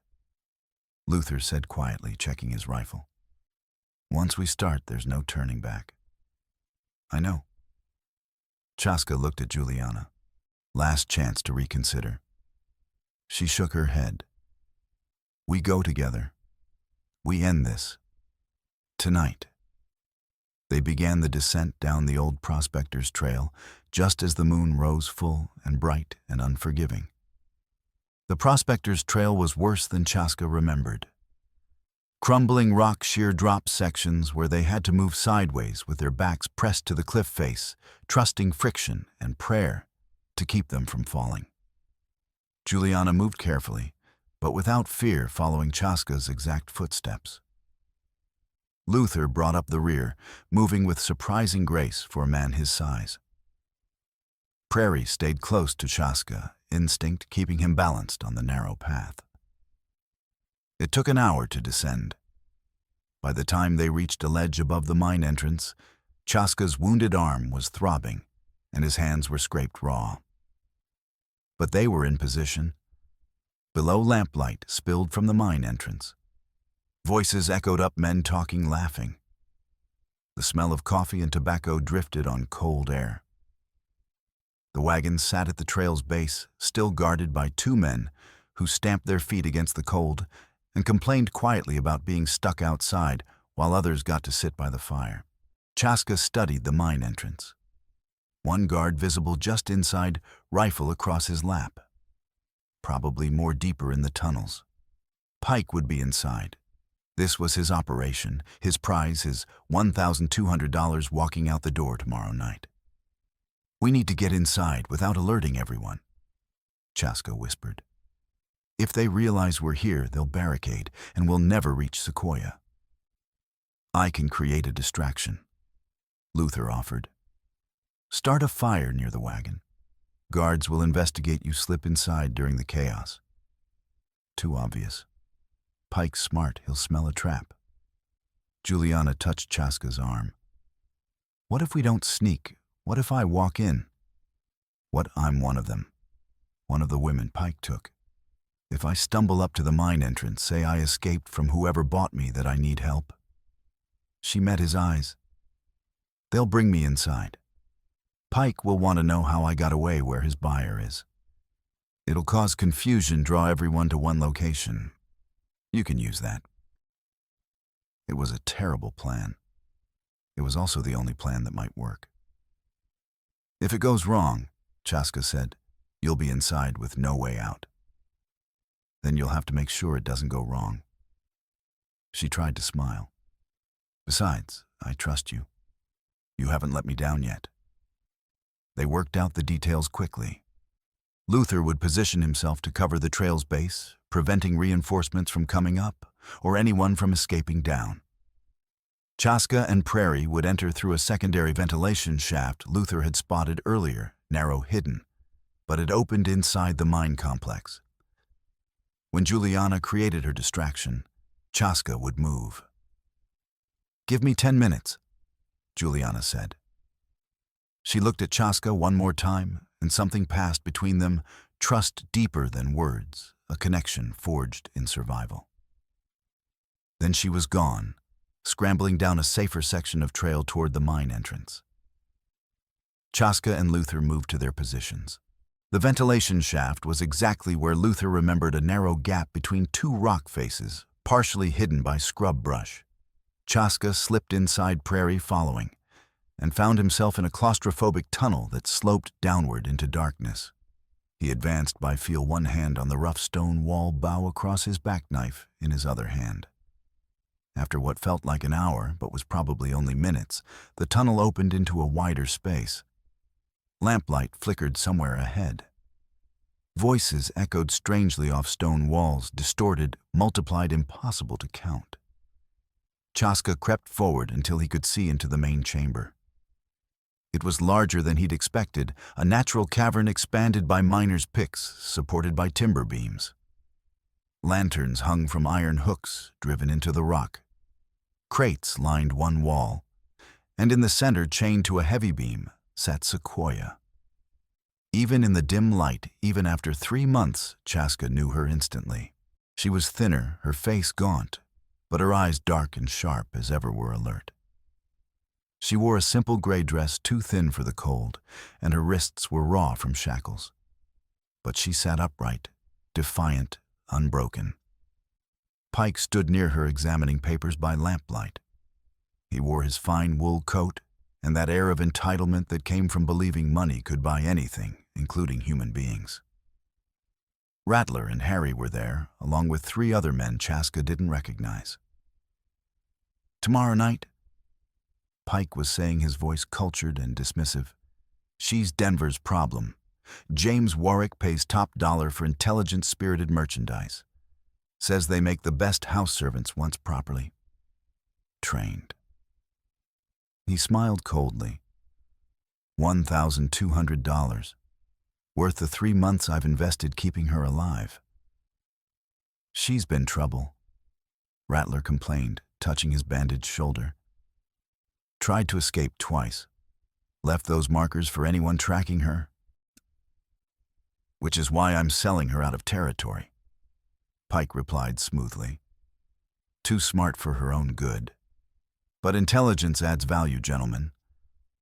Luther said quietly, checking his rifle. Once we start, there's no turning back. I know. Chaska looked at Juliana. Last chance to reconsider. She shook her head. We go together. We end this. Tonight. They began the descent down the old prospector's trail, just as the moon rose full and bright and unforgiving. The prospector's trail was worse than Chaska remembered. Crumbling rock sheer drop sections where they had to move sideways with their backs pressed to the cliff face, trusting friction and prayer to keep them from falling. Juliana moved carefully, but without fear, following Chaska's exact footsteps. Luther brought up the rear, moving with surprising grace for a man his size. Prairie stayed close to Chaska, instinct keeping him balanced on the narrow path. It took an hour to descend. By the time they reached a ledge above the mine entrance, Chaska's wounded arm was throbbing, and his hands were scraped raw. But they were in position. Below, lamplight spilled from the mine entrance. Voices echoed up, men talking, laughing. The smell of coffee and tobacco drifted on cold air. The wagon sat at the trail's base, still guarded by 2 men who stamped their feet against the cold and complained quietly about being stuck outside while others got to sit by the fire. Chaska studied the mine entrance. One guard visible just inside, rifle across his lap. Probably more deeper in the tunnels. Pike would be inside. This was his operation, his prize, his $1,200 walking out the door tomorrow night. We need to get inside without alerting everyone, Chaska whispered. If they realize we're here, they'll barricade, and we'll never reach Sequoia. I can create a distraction, Luther offered. Start a fire near the wagon. Guards will investigate you slip inside during the chaos. Too obvious. Pike's smart, he'll smell a trap. Juliana touched Chaska's arm. What if we don't sneak? What if I walk in? What I'm one of them. One of the women Pike took. If I stumble up to the mine entrance, say I escaped from whoever bought me, that I need help. She met his eyes. They'll bring me inside. Pike will want to know how I got away where his buyer is. It'll cause confusion, draw everyone to one location. You can use that. It was a terrible plan. It was also the only plan that might work. If it goes wrong, Chaska said, you'll be inside with no way out. Then you'll have to make sure it doesn't go wrong. She tried to smile. Besides, I trust you. You haven't let me down yet. They worked out the details quickly. Luther would position himself to cover the trail's base, preventing reinforcements from coming up or anyone from escaping down. Chaska and Prairie would enter through a secondary ventilation shaft Luther had spotted earlier, narrow hidden, but it opened inside the mine complex. When Juliana created her distraction, Chaska would move. Give me 10 minutes, Juliana said. She looked at Chaska one more time, and something passed between them, trust deeper than words, a connection forged in survival. Then she was gone, scrambling down a safer section of trail toward the mine entrance. Chaska and Luther moved to their positions. The ventilation shaft was exactly where Luther remembered a narrow gap between two rock faces, partially hidden by scrub brush. Chaska slipped inside Prairie following, and found himself in a claustrophobic tunnel that sloped downward into darkness. He advanced by feel one hand on the rough stone wall bow across his back knife in his other hand. After what felt like an hour, but was probably only minutes, the tunnel opened into a wider space. Lamplight flickered somewhere ahead. Voices echoed strangely off stone walls, distorted, multiplied, impossible to count. Chaska crept forward until he could see into the main chamber. It was larger than he'd expected, a natural cavern expanded by miners' picks, supported by timber beams. Lanterns hung from iron hooks driven into the rock. Crates lined one wall, and in the center, chained to a heavy beam, sat Sequoia. Even in the dim light, even after 3 months, Chaska knew her instantly. She was thinner, her face gaunt, but her eyes dark and sharp as ever were alert. She wore a simple gray dress too thin for the cold, and her wrists were raw from shackles. But she sat upright, defiant, unbroken. Pike stood near her examining papers by lamplight. He wore his fine wool coat and that air of entitlement that came from believing money could buy anything, including human beings. Rattler and Harry were there, along with 3 other men Chaska didn't recognize. Tomorrow night, Pike was saying, his voice cultured and dismissive. She's Denver's problem. James Warwick pays top dollar for intelligent, spirited merchandise. Says they make the best house servants once properly trained. He smiled coldly. $1,200. Worth the 3 months I've invested keeping her alive. She's been trouble, Rattler complained, touching his bandaged shoulder. Tried to escape twice. Left those markers for anyone tracking her. Which is why I'm selling her out of territory, Pike replied smoothly. Too smart for her own good. But intelligence adds value, gentlemen.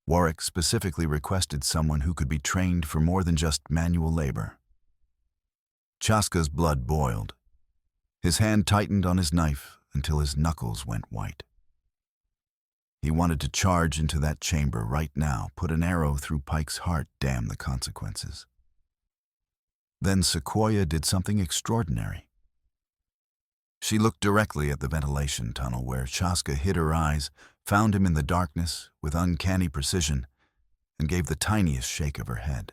Warwick specifically requested someone who could be trained for more than just manual labor. Chaska's blood boiled. His hand tightened on his knife until his knuckles went white. He wanted to charge into that chamber right now, put an arrow through Pike's heart, damn the consequences. Then Sequoia did something extraordinary. She looked directly at the ventilation tunnel where Chaska hid her eyes, found him in the darkness with uncanny precision, and gave the tiniest shake of her head.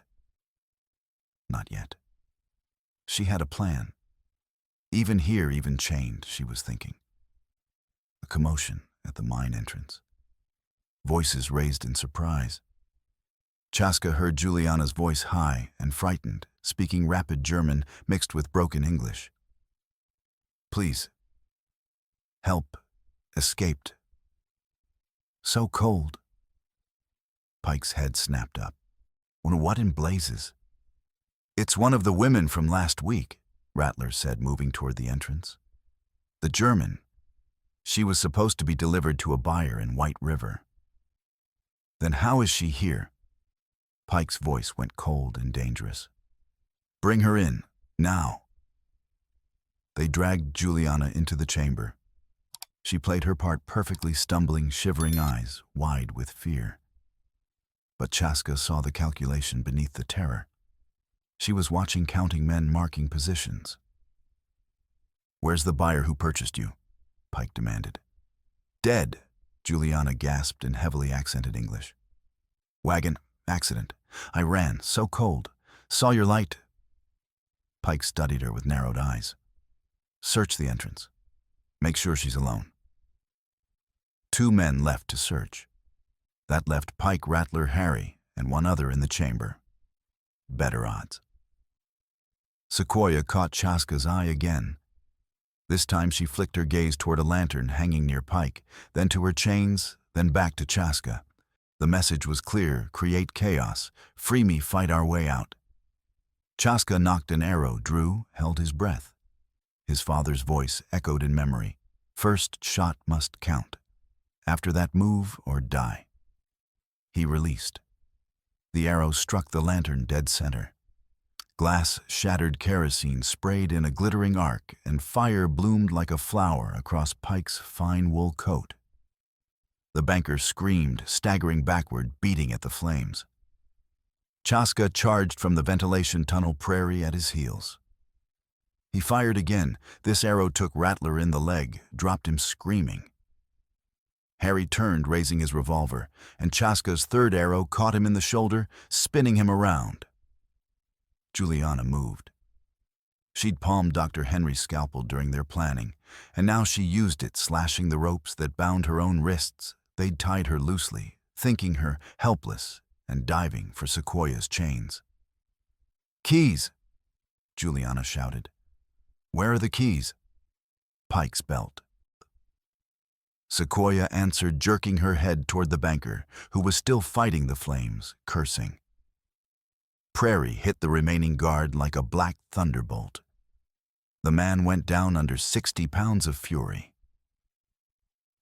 Not yet. She had a plan. Even here, even chained, she was thinking. A commotion, at the mine entrance. Voices raised in surprise. Chaska heard Juliana's voice high and frightened, speaking rapid German mixed with broken English. Please. Help. Escaped. So cold. Pike's head snapped up. What in blazes? It's one of the women from last week, Rattler said, moving toward the entrance. The German. She was supposed to be delivered to a buyer in White River. Then how is she here? Pike's voice went cold and dangerous. Bring her in, now. They dragged Juliana into the chamber. She played her part perfectly, stumbling, shivering eyes, wide with fear. But Chaska saw the calculation beneath the terror. She was watching counting men marking positions. Where's the buyer who purchased you? Pike demanded. Dead, Juliana gasped in heavily accented English. Wagon, accident. I ran, so cold. Saw your light. Pike studied her with narrowed eyes. Search the entrance. Make sure she's alone. 2 men left to search. That left Pike, Rattler, Harry, and 1 other in the chamber. Better odds. Sequoia caught Chaska's eye again. This time she flicked her gaze toward a lantern hanging near Pike, then to her chains, then back to Chaska. The message was clear: create chaos, free me, fight our way out. Chaska knocked an arrow, drew, held his breath. His father's voice echoed in memory. First shot must count. After that, move or die. He released. The arrow struck the lantern dead center. Glass shattered, kerosene sprayed in a glittering arc, and fire bloomed like a flower across Pike's fine wool coat. The banker screamed, staggering backward, beating at the flames. Chaska charged from the ventilation tunnel, Prairie at his heels. He fired again. This arrow took Rattler in the leg, dropped him screaming. Harry turned, raising his revolver, and Chaska's 3rd arrow caught him in the shoulder, spinning him around. Juliana moved. She'd palmed Dr. Henry's scalpel during their planning, and now she used it, slashing the ropes that bound her own wrists. They'd tied her loosely, thinking her helpless, and diving for Sequoia's chains. Keys! Juliana shouted. Where are the keys? Pike's belt. Sequoia answered, jerking her head toward the banker, who was still fighting the flames, cursing. Prairie hit the remaining guard like a black thunderbolt. The man went down under 60 pounds of fury.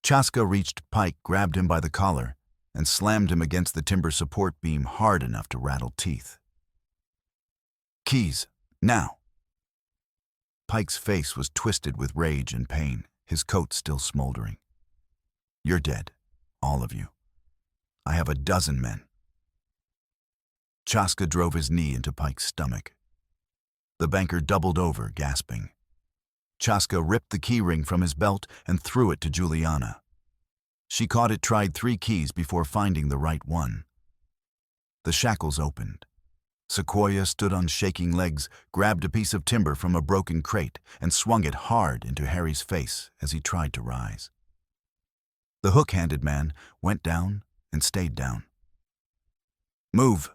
Chaska reached Pike, grabbed him by the collar, and slammed him against the timber support beam hard enough to rattle teeth. Keys, now! Pike's face was twisted with rage and pain, his coat still smoldering. You're dead, all of you. I have a dozen men. Chaska drove his knee into Pike's stomach. The banker doubled over, gasping. Chaska ripped the key ring from his belt and threw it to Juliana. She caught it, tried 3 keys before finding the right one. The shackles opened. Sequoia stood on shaking legs, grabbed a piece of timber from a broken crate, and swung it hard into Harry's face as he tried to rise. The hook-handed man went down and stayed down. Move,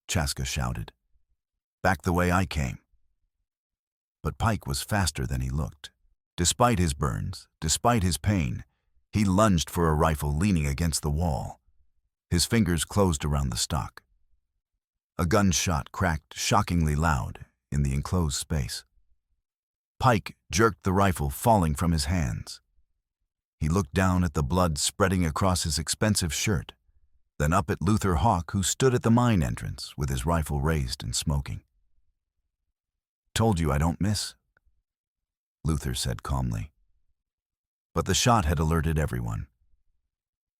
Chaska shouted. Back the way I came. But Pike was faster than he looked. Despite his burns, despite his pain, he lunged for a rifle leaning against the wall. His fingers closed around the stock. A gunshot cracked shockingly loud in the enclosed space. Pike jerked the rifle, falling from his hands. He looked down at the blood spreading across his expensive shirt, then up at Luther Hawk, who stood at the mine entrance with his rifle raised and smoking. Told you I don't miss, Luther said calmly. But the shot had alerted everyone.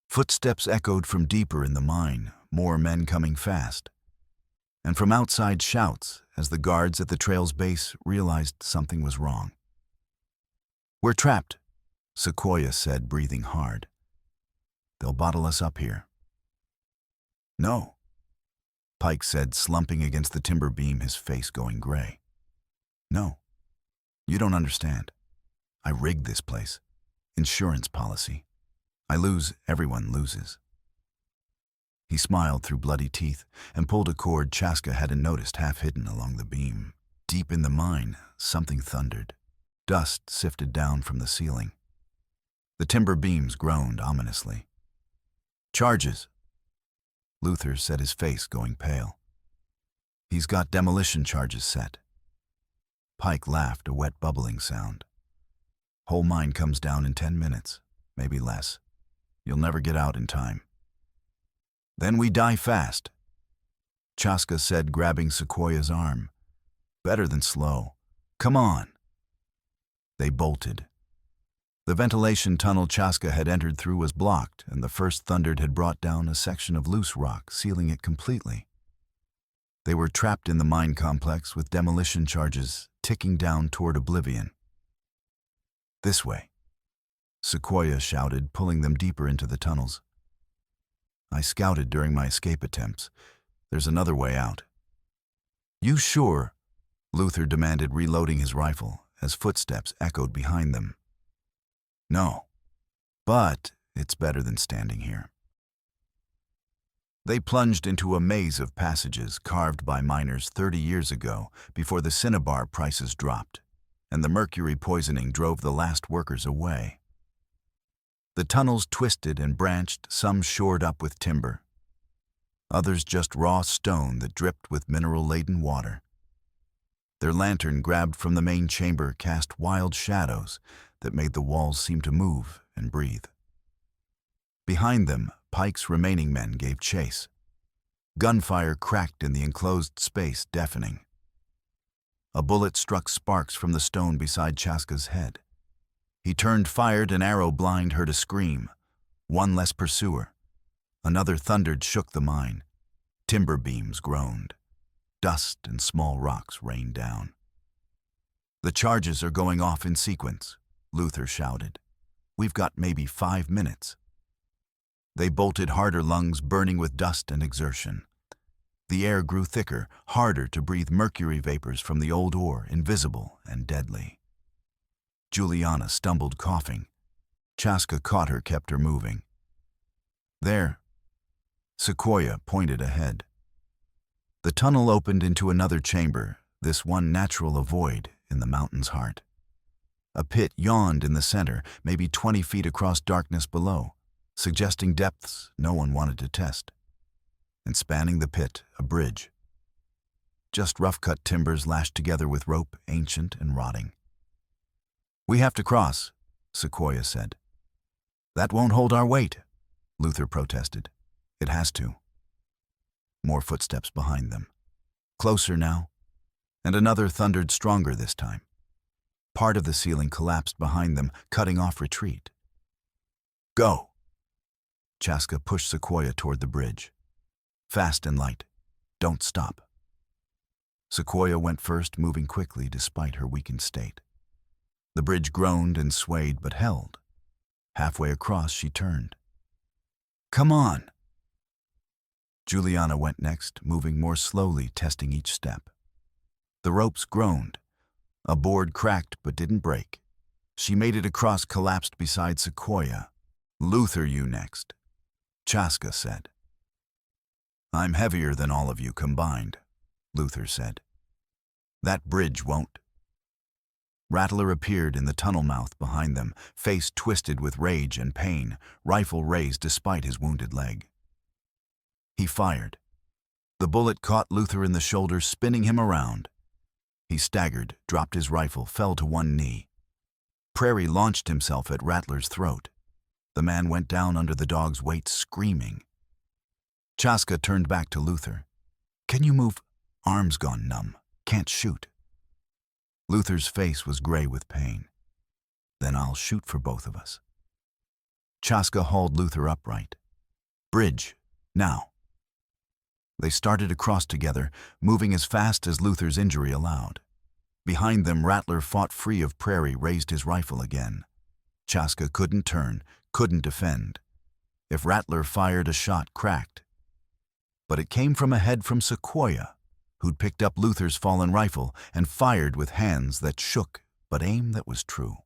Footsteps echoed from deeper in the mine, more men coming fast. And from outside, shouts as the guards at the trail's base realized something was wrong. We're trapped, Sequoia said, breathing hard. They'll bottle us up here. No, Pike said, slumping against the timber beam, his face going gray. No, you don't understand. I rigged this place. Insurance policy. I lose, everyone loses. He smiled through bloody teeth and pulled a cord Chaska hadn't noticed half hidden along the beam. Deep in the mine, something thundered. Dust sifted down from the ceiling. The timber beams groaned ominously. Charges! Luther said, his face going pale. He's got demolition charges set. Pike laughed, a wet bubbling sound. Whole mine comes down in 10 minutes, maybe less. You'll never get out in time. Then we die fast, Chaska said, grabbing Sequoia's arm. Better than slow. Come on. They bolted. The ventilation tunnel Chaska had entered through was blocked, and the first thunder had brought down a section of loose rock, sealing it completely. They were trapped in the mine complex with demolition charges ticking down toward oblivion. This way, Sequoia shouted, pulling them deeper into the tunnels. I scouted during my escape attempts. There's another way out. You sure? Luther demanded, reloading his rifle as footsteps echoed behind them. No, but it's better than standing here. They plunged into a maze of passages carved by miners 30 years ago, before the cinnabar prices dropped, and the mercury poisoning drove the last workers away. The tunnels twisted and branched, some shored up with timber, others just raw stone that dripped with mineral-laden water. Their lantern, grabbed from the main chamber, cast wild shadows that made the walls seem to move and breathe. Behind them, Pike's remaining men gave chase. Gunfire cracked in the enclosed space, deafening. A bullet struck sparks from the stone beside Chaska's head. He turned, fired, an arrow blind her to scream. One less pursuer. Another thundered, shook the mine. Timber beams groaned. Dust and small rocks rained down. The charges are going off in sequence, Luther shouted. We've got maybe 5 minutes. They bolted harder, lungs burning with dust and exertion. The air grew thicker, harder to breathe, mercury vapors from the old ore, invisible and deadly. Juliana stumbled, coughing. Chaska caught her, kept her moving. There. Sequoia pointed ahead. The tunnel opened into another chamber, this one natural a void in the mountain's heart. A pit yawned in the center, maybe 20 feet across darkness below, suggesting depths no one wanted to test. And spanning the pit, a bridge. Just rough-cut timbers lashed together with rope, ancient and rotting. We have to cross, Sequoia said. That won't hold our weight, Luther protested. It has to. More footsteps behind them. Closer now, and another thundered, stronger this time. Part of the ceiling collapsed behind them, cutting off retreat. Go! Chaska pushed Sequoia toward the bridge. Fast and light. Don't stop. Sequoia went first, moving quickly despite her weakened state. The bridge groaned and swayed, but held. Halfway across, she turned. Come on! Juliana went next, moving more slowly, testing each step. The ropes groaned. A board cracked but didn't break. She made it across, collapsed beside Sequoia. Luther, you next, Chaska said. I'm heavier than all of you combined, Luther said. That bridge won't. Rattler appeared in the tunnel mouth behind them, face twisted with rage and pain, rifle raised despite his wounded leg. He fired. The bullet caught Luther in the shoulder, spinning him around. He staggered, dropped his rifle, fell to one knee. Prairie launched himself at Rattler's throat. The man went down under the dog's weight, screaming. Chaska turned back to Luther. Can you move? Arms gone numb. Can't shoot. Luther's face was gray with pain. Then I'll shoot for both of us. Chaska hauled Luther upright. Bridge, now. They started across together, moving as fast as Luther's injury allowed. Behind them, Rattler fought free of Prairie, raised his rifle again. Chaska couldn't turn, couldn't defend. If Rattler fired, a shot cracked. But it came from ahead from Sequoia, who'd picked up Luther's fallen rifle and fired with hands that shook, but aim that was true.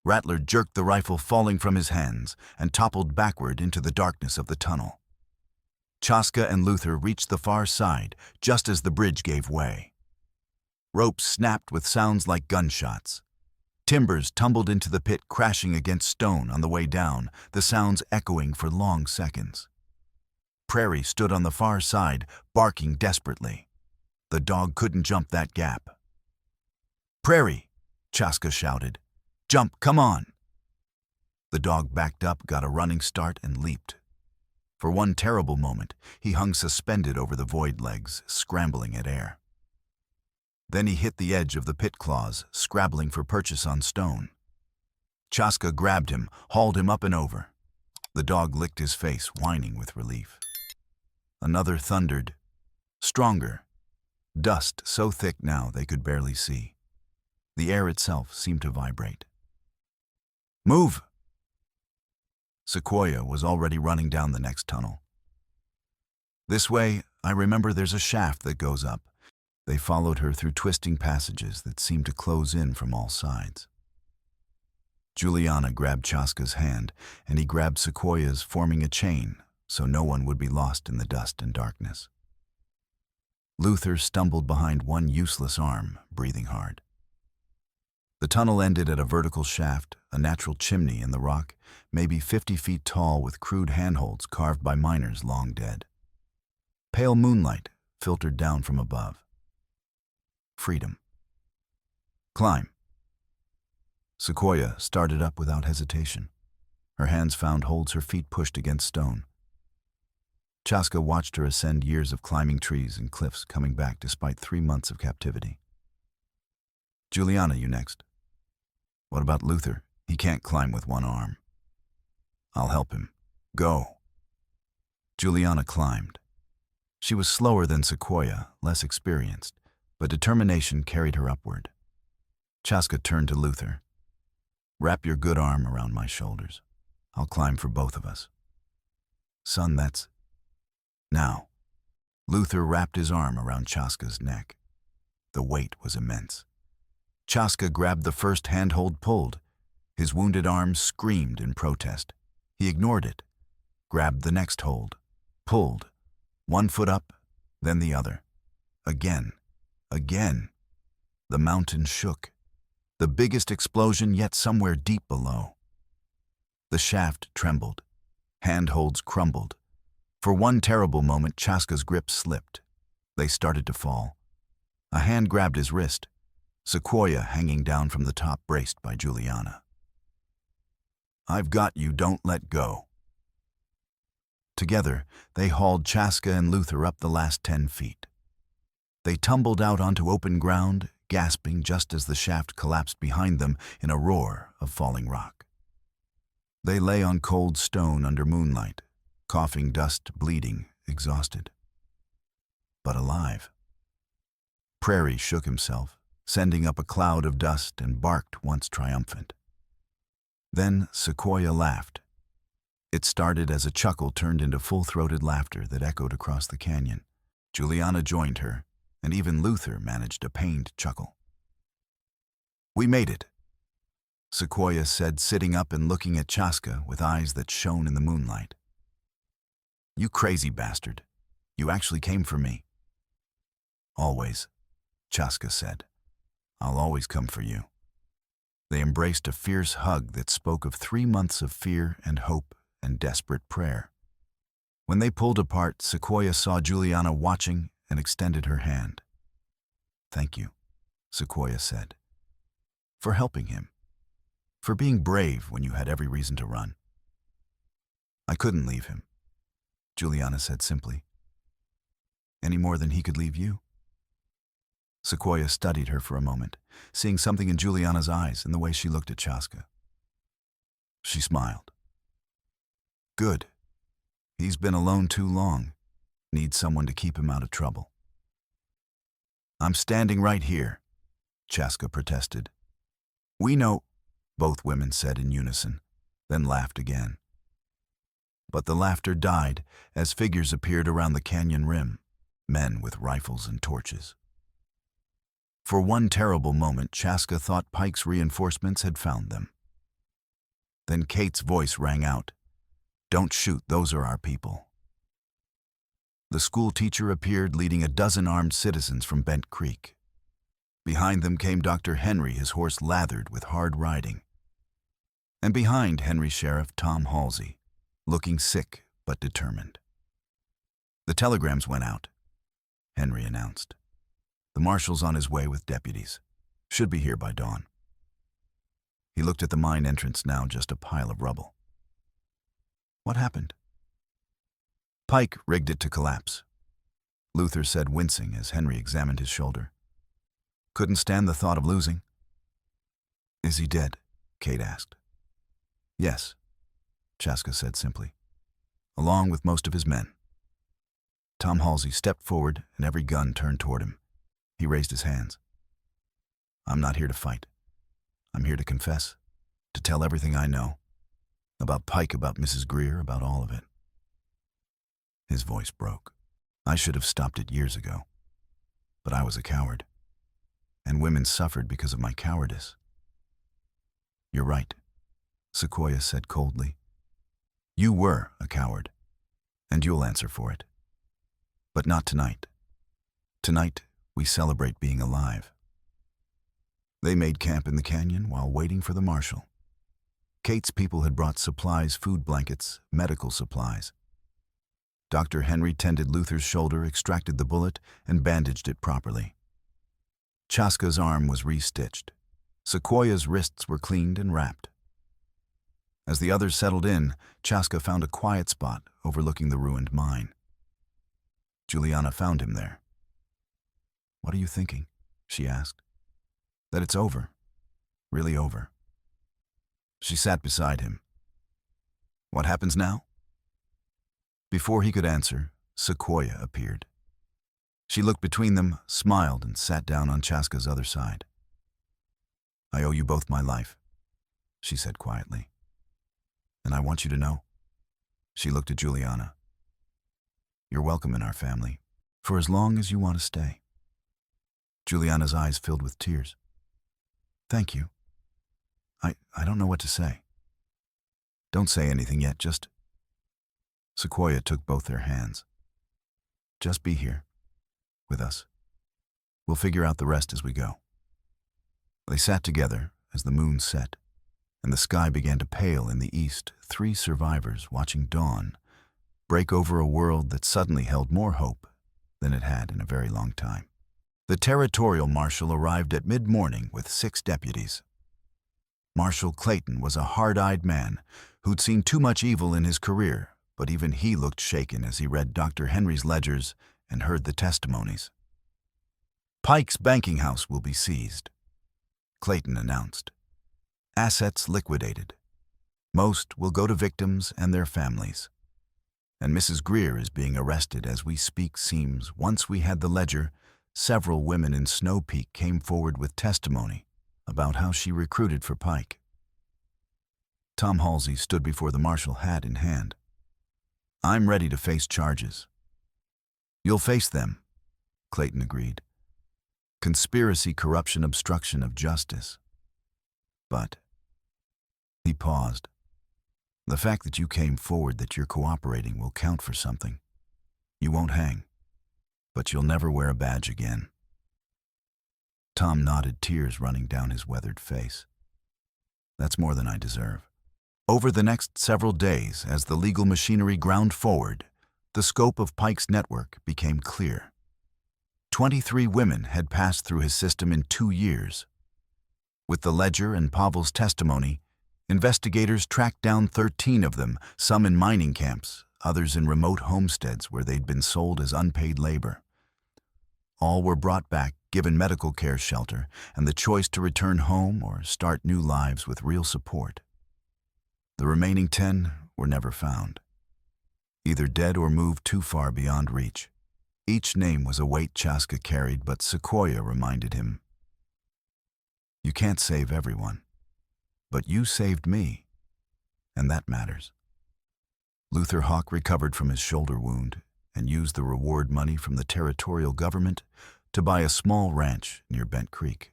Rattler jerked the rifle falling from his hands and toppled backward into the darkness of the tunnel. Chaska and Luther reached the far side just as the bridge gave way. Ropes snapped with sounds like gunshots. Timbers tumbled into the pit, crashing against stone on the way down, the sounds echoing for long seconds. Prairie stood on the far side, barking desperately. The dog couldn't jump that gap. "Prairie!" Chaska shouted. "Jump, come on!" The dog backed up, got a running start, and leaped. For one terrible moment, he hung suspended over the void legs, scrambling at air. Then he hit the edge of the pit claws, scrabbling for purchase on stone. Chaska grabbed him, hauled him up and over. The dog licked his face, whining with relief. Another thundered, stronger. Dust so thick now they could barely see. The air itself seemed to vibrate. "Move!" Sequoia was already running down the next tunnel. "This way, I remember there's a shaft that goes up." They followed her through twisting passages that seemed to close in from all sides. Juliana grabbed Chaska's hand, and he grabbed Sequoia's, forming a chain so no one would be lost in the dust and darkness. Luther stumbled behind one useless arm, breathing hard. The tunnel ended at a vertical shaft, a natural chimney in the rock, maybe 50 feet tall with crude handholds carved by miners long dead. Pale moonlight filtered down from above. Freedom. "Climb." Sequoia started up without hesitation. Her hands found holds, her feet pushed against stone. Chaska watched her ascend years of climbing trees and cliffs, coming back despite 3 months of captivity. "Juliana, you next." "What about Luther? He can't climb with one arm." "I'll help him. Go." Juliana climbed. She was slower than Sequoia, less experienced, but determination carried her upward. Chaska turned to Luther. "Wrap your good arm around my shoulders. I'll climb for both of us." "Son, that's..." "Now." Luther wrapped his arm around Chaska's neck. The weight was immense. Chaska grabbed the first handhold, pulled. His wounded arm screamed in protest. He ignored it, grabbed the next hold, pulled. One foot up, then the other. Again. Again. The mountain shook. The biggest explosion yet somewhere deep below. The shaft trembled. Handholds crumbled. For one terrible moment, Chaska's grip slipped. They started to fall. A hand grabbed his wrist. Sequoia hanging down from the top, braced by Juliana. "I've got you, don't let go." Together, they hauled Chaska and Luther up the last 10 feet. They tumbled out onto open ground, gasping just as the shaft collapsed behind them in a roar of falling rock. They lay on cold stone under moonlight, coughing dust, bleeding, exhausted. But alive. Prairie shook himself, sending up a cloud of dust, and barked once triumphant. Then Sequoia laughed. It started as a chuckle turned into full-throated laughter that echoed across the canyon. Juliana joined her, and even Luther managed a pained chuckle. "We made it," Sequoia said, sitting up and looking at Chaska with eyes that shone in the moonlight. "You crazy bastard. You actually came for me." "Always," Chaska said. "I'll always come for you." They embraced a fierce hug that spoke of 3 months of fear and hope and desperate prayer. When they pulled apart, Sequoia saw Juliana watching and extended her hand. "Thank you," Sequoia said, "for helping him, for being brave when you had every reason to run." "I couldn't leave him," Juliana said simply. "Any more than he could leave you?" Sequoia studied her for a moment, seeing something in Juliana's eyes and the way she looked at Chaska. She smiled. "Good. He's been alone too long. Needs someone to keep him out of trouble." "I'm standing right here," Chaska protested. "We know," both women said in unison, then laughed again. But the laughter died as figures appeared around the canyon rim, men with rifles and torches. For one terrible moment, Chaska thought Pike's reinforcements had found them. Then Kate's voice rang out, "Don't shoot, those are our people." The school teacher appeared leading a dozen armed citizens from Bent Creek. Behind them came Dr. Henry, his horse lathered with hard riding. And behind Henry Sheriff Tom Halsey, looking sick but determined. "The telegrams went out," Henry announced. "The marshal's on his way with deputies. Should be here by dawn." He looked at the mine entrance, now just a pile of rubble. "What happened?" "Pike rigged it to collapse," Luther said, wincing as Henry examined his shoulder. "Couldn't stand the thought of losing." "Is he dead?" Kate asked. "Yes," Chaska said simply, "along with most of his men." Tom Halsey stepped forward and every gun turned toward him. He raised his hands. "I'm not here to fight. I'm here to confess, to tell everything I know. About Pike, about Mrs. Greer, about all of it." His voice broke. "I should have stopped it years ago. But I was a coward. And women suffered because of my cowardice." "You're right," Sequoia said coldly. "You were a coward, and you'll answer for it. But not tonight. Tonight, we celebrate being alive." They made camp in the canyon while waiting for the marshal. Kate's people had brought supplies, food blankets, medical supplies. Dr. Henry tended Luther's shoulder, extracted the bullet, and bandaged it properly. Chaska's arm was restitched. Sequoia's wrists were cleaned and wrapped. As the others settled in, Chaska found a quiet spot overlooking the ruined mine. Juliana found him there. "What are you thinking?" she asked. "That it's over. Really over." She sat beside him. "What happens now?" Before he could answer, Sequoia appeared. She looked between them, smiled, and sat down on Chaska's other side. "I owe you both my life," she said quietly. "And I want you to know." She looked at Juliana. "You're welcome in our family, for as long as you want to stay." Juliana's eyes filled with tears. "Thank you. I don't know what to say." "Don't say anything yet, just..." Sequoia took both their hands. "Just be here, with us. We'll figure out the rest as we go." They sat together as the moon set, and the sky began to pale in the east, three survivors watching dawn break over a world that suddenly held more hope than it had in a very long time. The territorial marshal arrived at mid-morning with 6 deputies. Marshal Clayton was a hard-eyed man who'd seen too much evil in his career, but even he looked shaken as he read Dr. Henry's ledgers and heard the testimonies. "Pike's banking house will be seized," Clayton announced. "Assets liquidated. Most will go to victims and their families. And Mrs. Greer is being arrested as we speak. Seems once we had the ledger, several women in Snow Peak came forward with testimony about how she recruited for Pike." Tom Halsey stood before the marshal, hat in hand. "I'm ready to face charges." "You'll face them," Clayton agreed. "Conspiracy, corruption, obstruction of justice. But..." He paused. "The fact that you came forward, that you're cooperating, will count for something. You won't hang, but you'll never wear a badge again." Tom nodded, tears running down his weathered face. "That's more than I deserve." Over the next several days, as the legal machinery ground forward, the scope of Pike's network became clear. 23 women had passed through his system in 2 years. With the ledger and Pavel's testimony, investigators tracked down 13 of them, some in mining camps, others in remote homesteads where they'd been sold as unpaid labor. All were brought back, given medical care, shelter, and the choice to return home or start new lives with real support. The remaining 10 were never found, either dead or moved too far beyond reach. Each name was a weight Chaska carried, but Sequoia reminded him, "You can't save everyone, but you saved me, and that matters." Luther Hawk recovered from his shoulder wound and used the reward money from the territorial government to buy a small ranch near Bent Creek.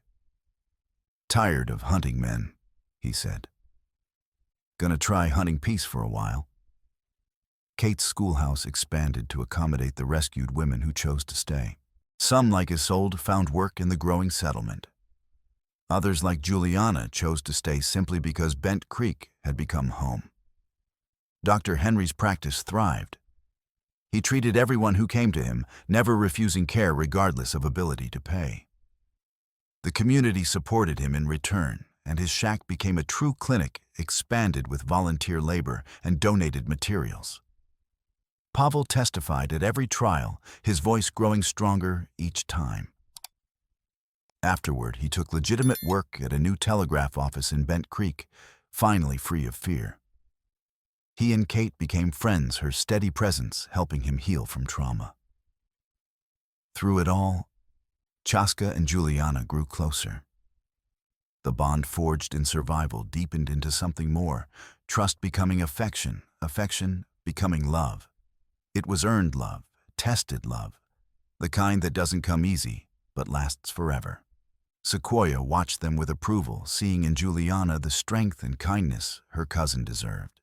"Tired of hunting men," he said. Gonna try hunting peace for a while. Kate's schoolhouse expanded to accommodate the rescued women who chose to stay. Some, like Isolde, found work in the growing settlement. Others, like Juliana, chose to stay simply because Bent Creek had become home. Dr. Henry's practice thrived. He treated everyone who came to him, never refusing care regardless of ability to pay. The community supported him in return, and his shack became a true clinic, expanded with volunteer labor and donated materials. Pavel testified at every trial, his voice growing stronger each time. Afterward, he took legitimate work at a new telegraph office in Bent Creek, finally free of fear. He and Kate became friends, her steady presence helping him heal from trauma. Through it all, Chaska and Juliana grew closer. The bond forged in survival deepened into something more, trust becoming affection, affection becoming love. It was earned love, tested love, the kind that doesn't come easy, but lasts forever. Sequoia watched them with approval, seeing in Juliana the strength and kindness her cousin deserved.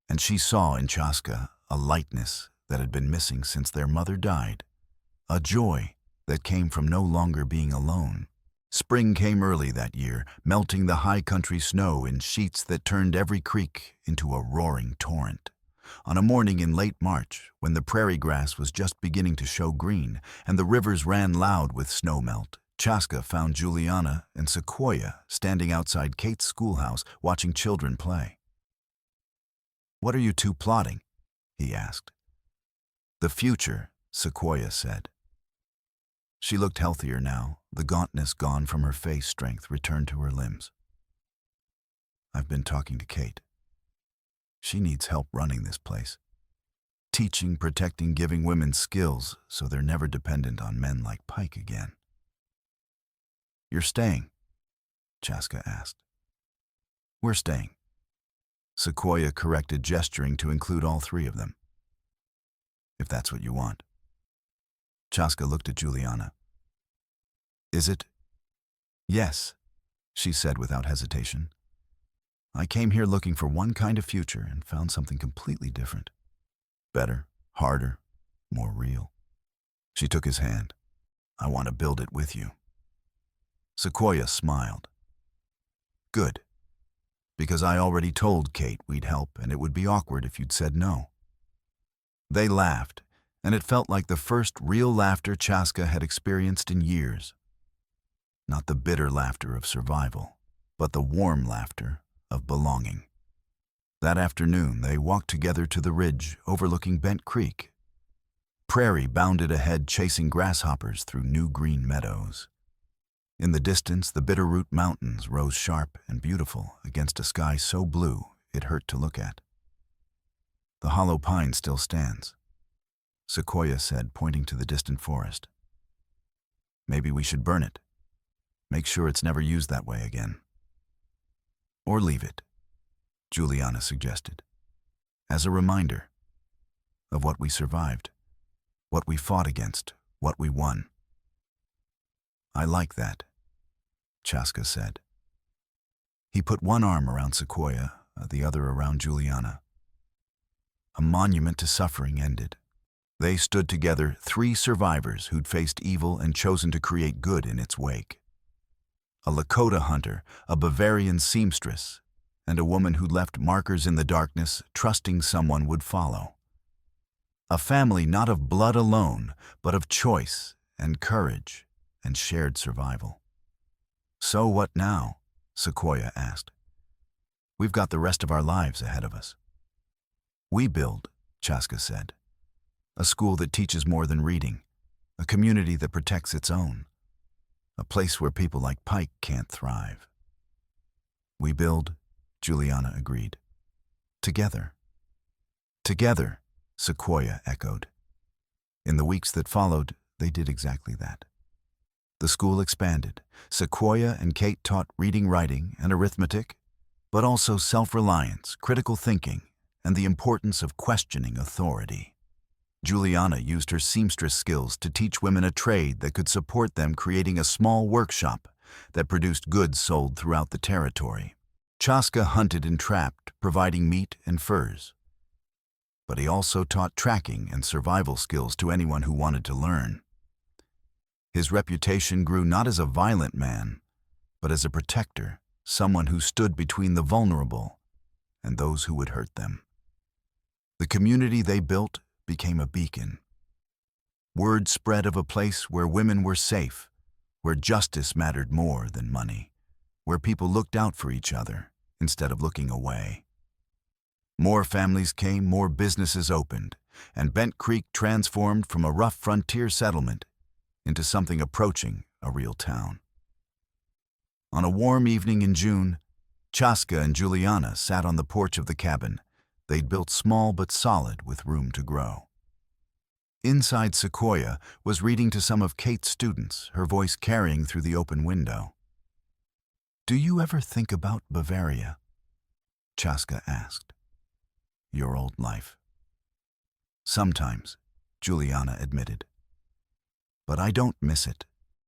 And she saw in Chaska a lightness that had been missing since their mother died, a joy that came from no longer being alone. Spring came early that year, melting the high country snow in sheets that turned every creek into a roaring torrent. On a morning in late March, when the prairie grass was just beginning to show green and the rivers ran loud with snowmelt, Chaska found Juliana and Sequoia standing outside Kate's schoolhouse watching children play. "What are you two plotting?" he asked. "The future," Sequoia said. She looked healthier now, the gauntness gone from her face, strength returned to her limbs. "I've been talking to Kate. She needs help running this place. Teaching, protecting, giving women skills so they're never dependent on men like Pike again." "You're staying?" Chaska asked. "We're staying," Sequoia corrected, gesturing to include all three of them. "If that's what you want." Chaska looked at Juliana. "Is it?" "Yes," she said without hesitation. "I came here looking for one kind of future and found something completely different. Better, harder, more real." She took his hand. "I want to build it with you." Sequoia smiled. "Good. Because I already told Kate we'd help and it would be awkward if you'd said no." They laughed, and it felt like the first real laughter Chaska had experienced in years. Not the bitter laughter of survival, but the warm laughter of belonging. That afternoon, they walked together to the ridge overlooking Bent Creek. Prairie bounded ahead, chasing grasshoppers through new green meadows. In the distance, the Bitterroot Mountains rose sharp and beautiful against a sky so blue it hurt to look at. "The hollow pine still stands," Sequoia said, pointing to the distant forest. "Maybe we should burn it. Make sure it's never used that way again." "Or leave it," Juliana suggested, "as a reminder of what we survived, what we fought against, what we won." "I like that," Chaska said. He put one arm around Sequoia, the other around Juliana. A monument to suffering ended. They stood together, three survivors who'd faced evil and chosen to create good in its wake. A Lakota hunter, a Bavarian seamstress, and a woman who left markers in the darkness, trusting someone would follow. A family not of blood alone, but of choice and courage and shared survival. "So what now?" Sequoia asked. "We've got the rest of our lives ahead of us." "We build," Chaska said. "A school that teaches more than reading, a community that protects its own, a place where people like Pike can't thrive." "We build," Juliana agreed. "Together." "Together," Sequoia echoed. In the weeks that followed, they did exactly that. The school expanded. Sequoia and Kate taught reading, writing, and arithmetic, but also self-reliance, critical thinking, and the importance of questioning authority. Juliana used her seamstress skills to teach women a trade that could support them, creating a small workshop that produced goods sold throughout the territory. Chaska hunted and trapped, providing meat and furs. But he also taught tracking and survival skills to anyone who wanted to learn. His reputation grew not as a violent man, but as a protector, someone who stood between the vulnerable and those who would hurt them. The community they built became a beacon. Word spread of a place where women were safe, where justice mattered more than money, where people looked out for each other instead of looking away. More families came, more businesses opened, and Bent Creek transformed from a rough frontier settlement into something approaching a real town. On a warm evening in June, Chaska and Juliana sat on the porch of the cabin they'd built, small but solid, with room to grow. Inside, Sequoia was reading to some of Kate's students, her voice carrying through the open window. "Do you ever think about Bavaria?" Chaska asked. "Your old life." "Sometimes," Juliana admitted. "But I don't miss it.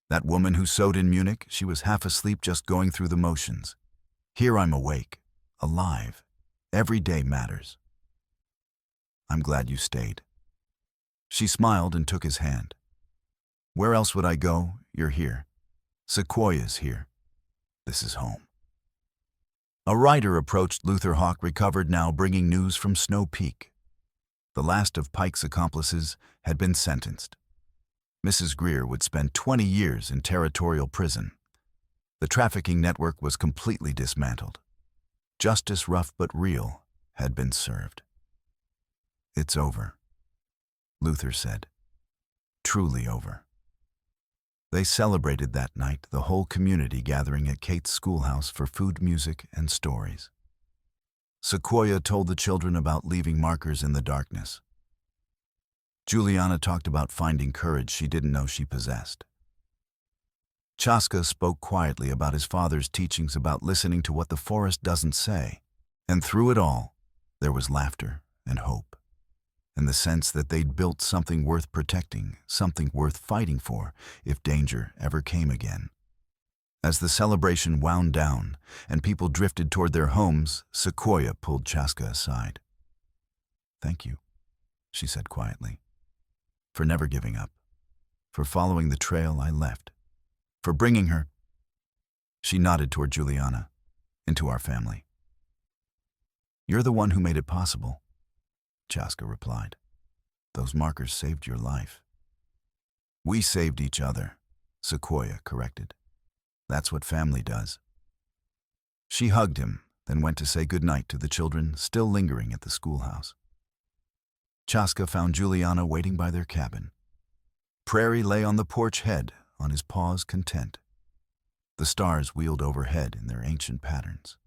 That woman who sewed in Munich, she was half asleep, just going through the motions. Here I'm awake, alive. Every day matters." "I'm glad you stayed." She smiled and took his hand. "Where else would I go? You're here. Sequoia's here. This is home." A rider approached Luther Hawk, recovered now, bringing news from Snow Peak. The last of Pike's accomplices had been sentenced. Mrs. Greer would spend 20 years in territorial prison. The trafficking network was completely dismantled. Justice, rough but real, had been served. "It's over," Luther said. "Truly over." They celebrated that night, the whole community gathering at Kate's schoolhouse for food, music, and stories. Sequoia told the children about leaving markers in the darkness. Juliana talked about finding courage she didn't know she possessed. Chaska spoke quietly about his father's teachings about listening to what the forest doesn't say. And through it all, there was laughter and hope, and the sense that they'd built something worth protecting, something worth fighting for if danger ever came again. As the celebration wound down and people drifted toward their homes, Sequoia pulled Chaska aside. "Thank you," she said quietly, "for never giving up, for following the trail I left, for bringing her—" She nodded toward Juliana, "into our family." "You're the one who made it possible," Chaska replied. "Those markers saved your life." "We saved each other," Sequoia corrected. "That's what family does." She hugged him, then went to say goodnight to the children still lingering at the schoolhouse. Chaska found Juliana waiting by their cabin. Prairie lay on the porch head, on his paws, content. The stars wheeled overhead in their ancient patterns.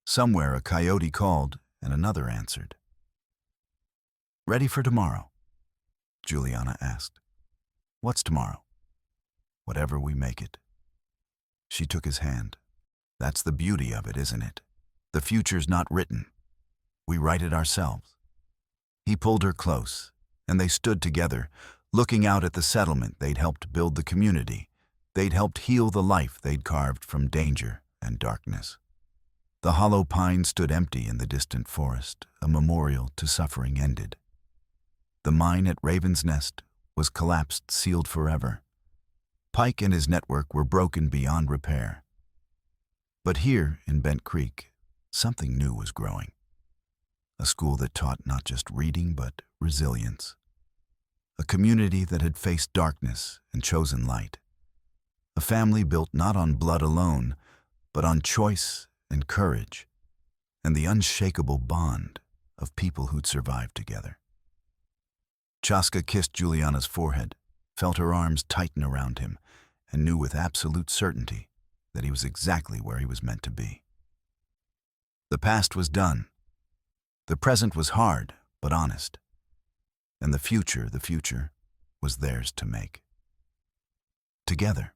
Somewhere a coyote called, and another answered. "Ready for tomorrow?" Juliana asked. "What's tomorrow?" "Whatever we make it." She took his hand. "That's the beauty of it, isn't it? The future's not written. We write it ourselves." He pulled her close, and they stood together, looking out at the settlement they'd helped build, the community they'd helped heal, the life they'd carved from danger and darkness. The hollow pine stood empty in the distant forest, a memorial to suffering ended. The mine at Raven's Nest was collapsed, sealed forever. Pike and his network were broken beyond repair. But here in Bent Creek, something new was growing. A school that taught not just reading, but resilience. A community that had faced darkness and chosen light. A family built not on blood alone, but on choice and courage, and the unshakable bond of people who'd survived together. Chaska kissed Juliana's forehead, felt her arms tighten around him, and knew with absolute certainty that he was exactly where he was meant to be. The past was done. The present was hard, but honest. And the future was theirs to make. Together.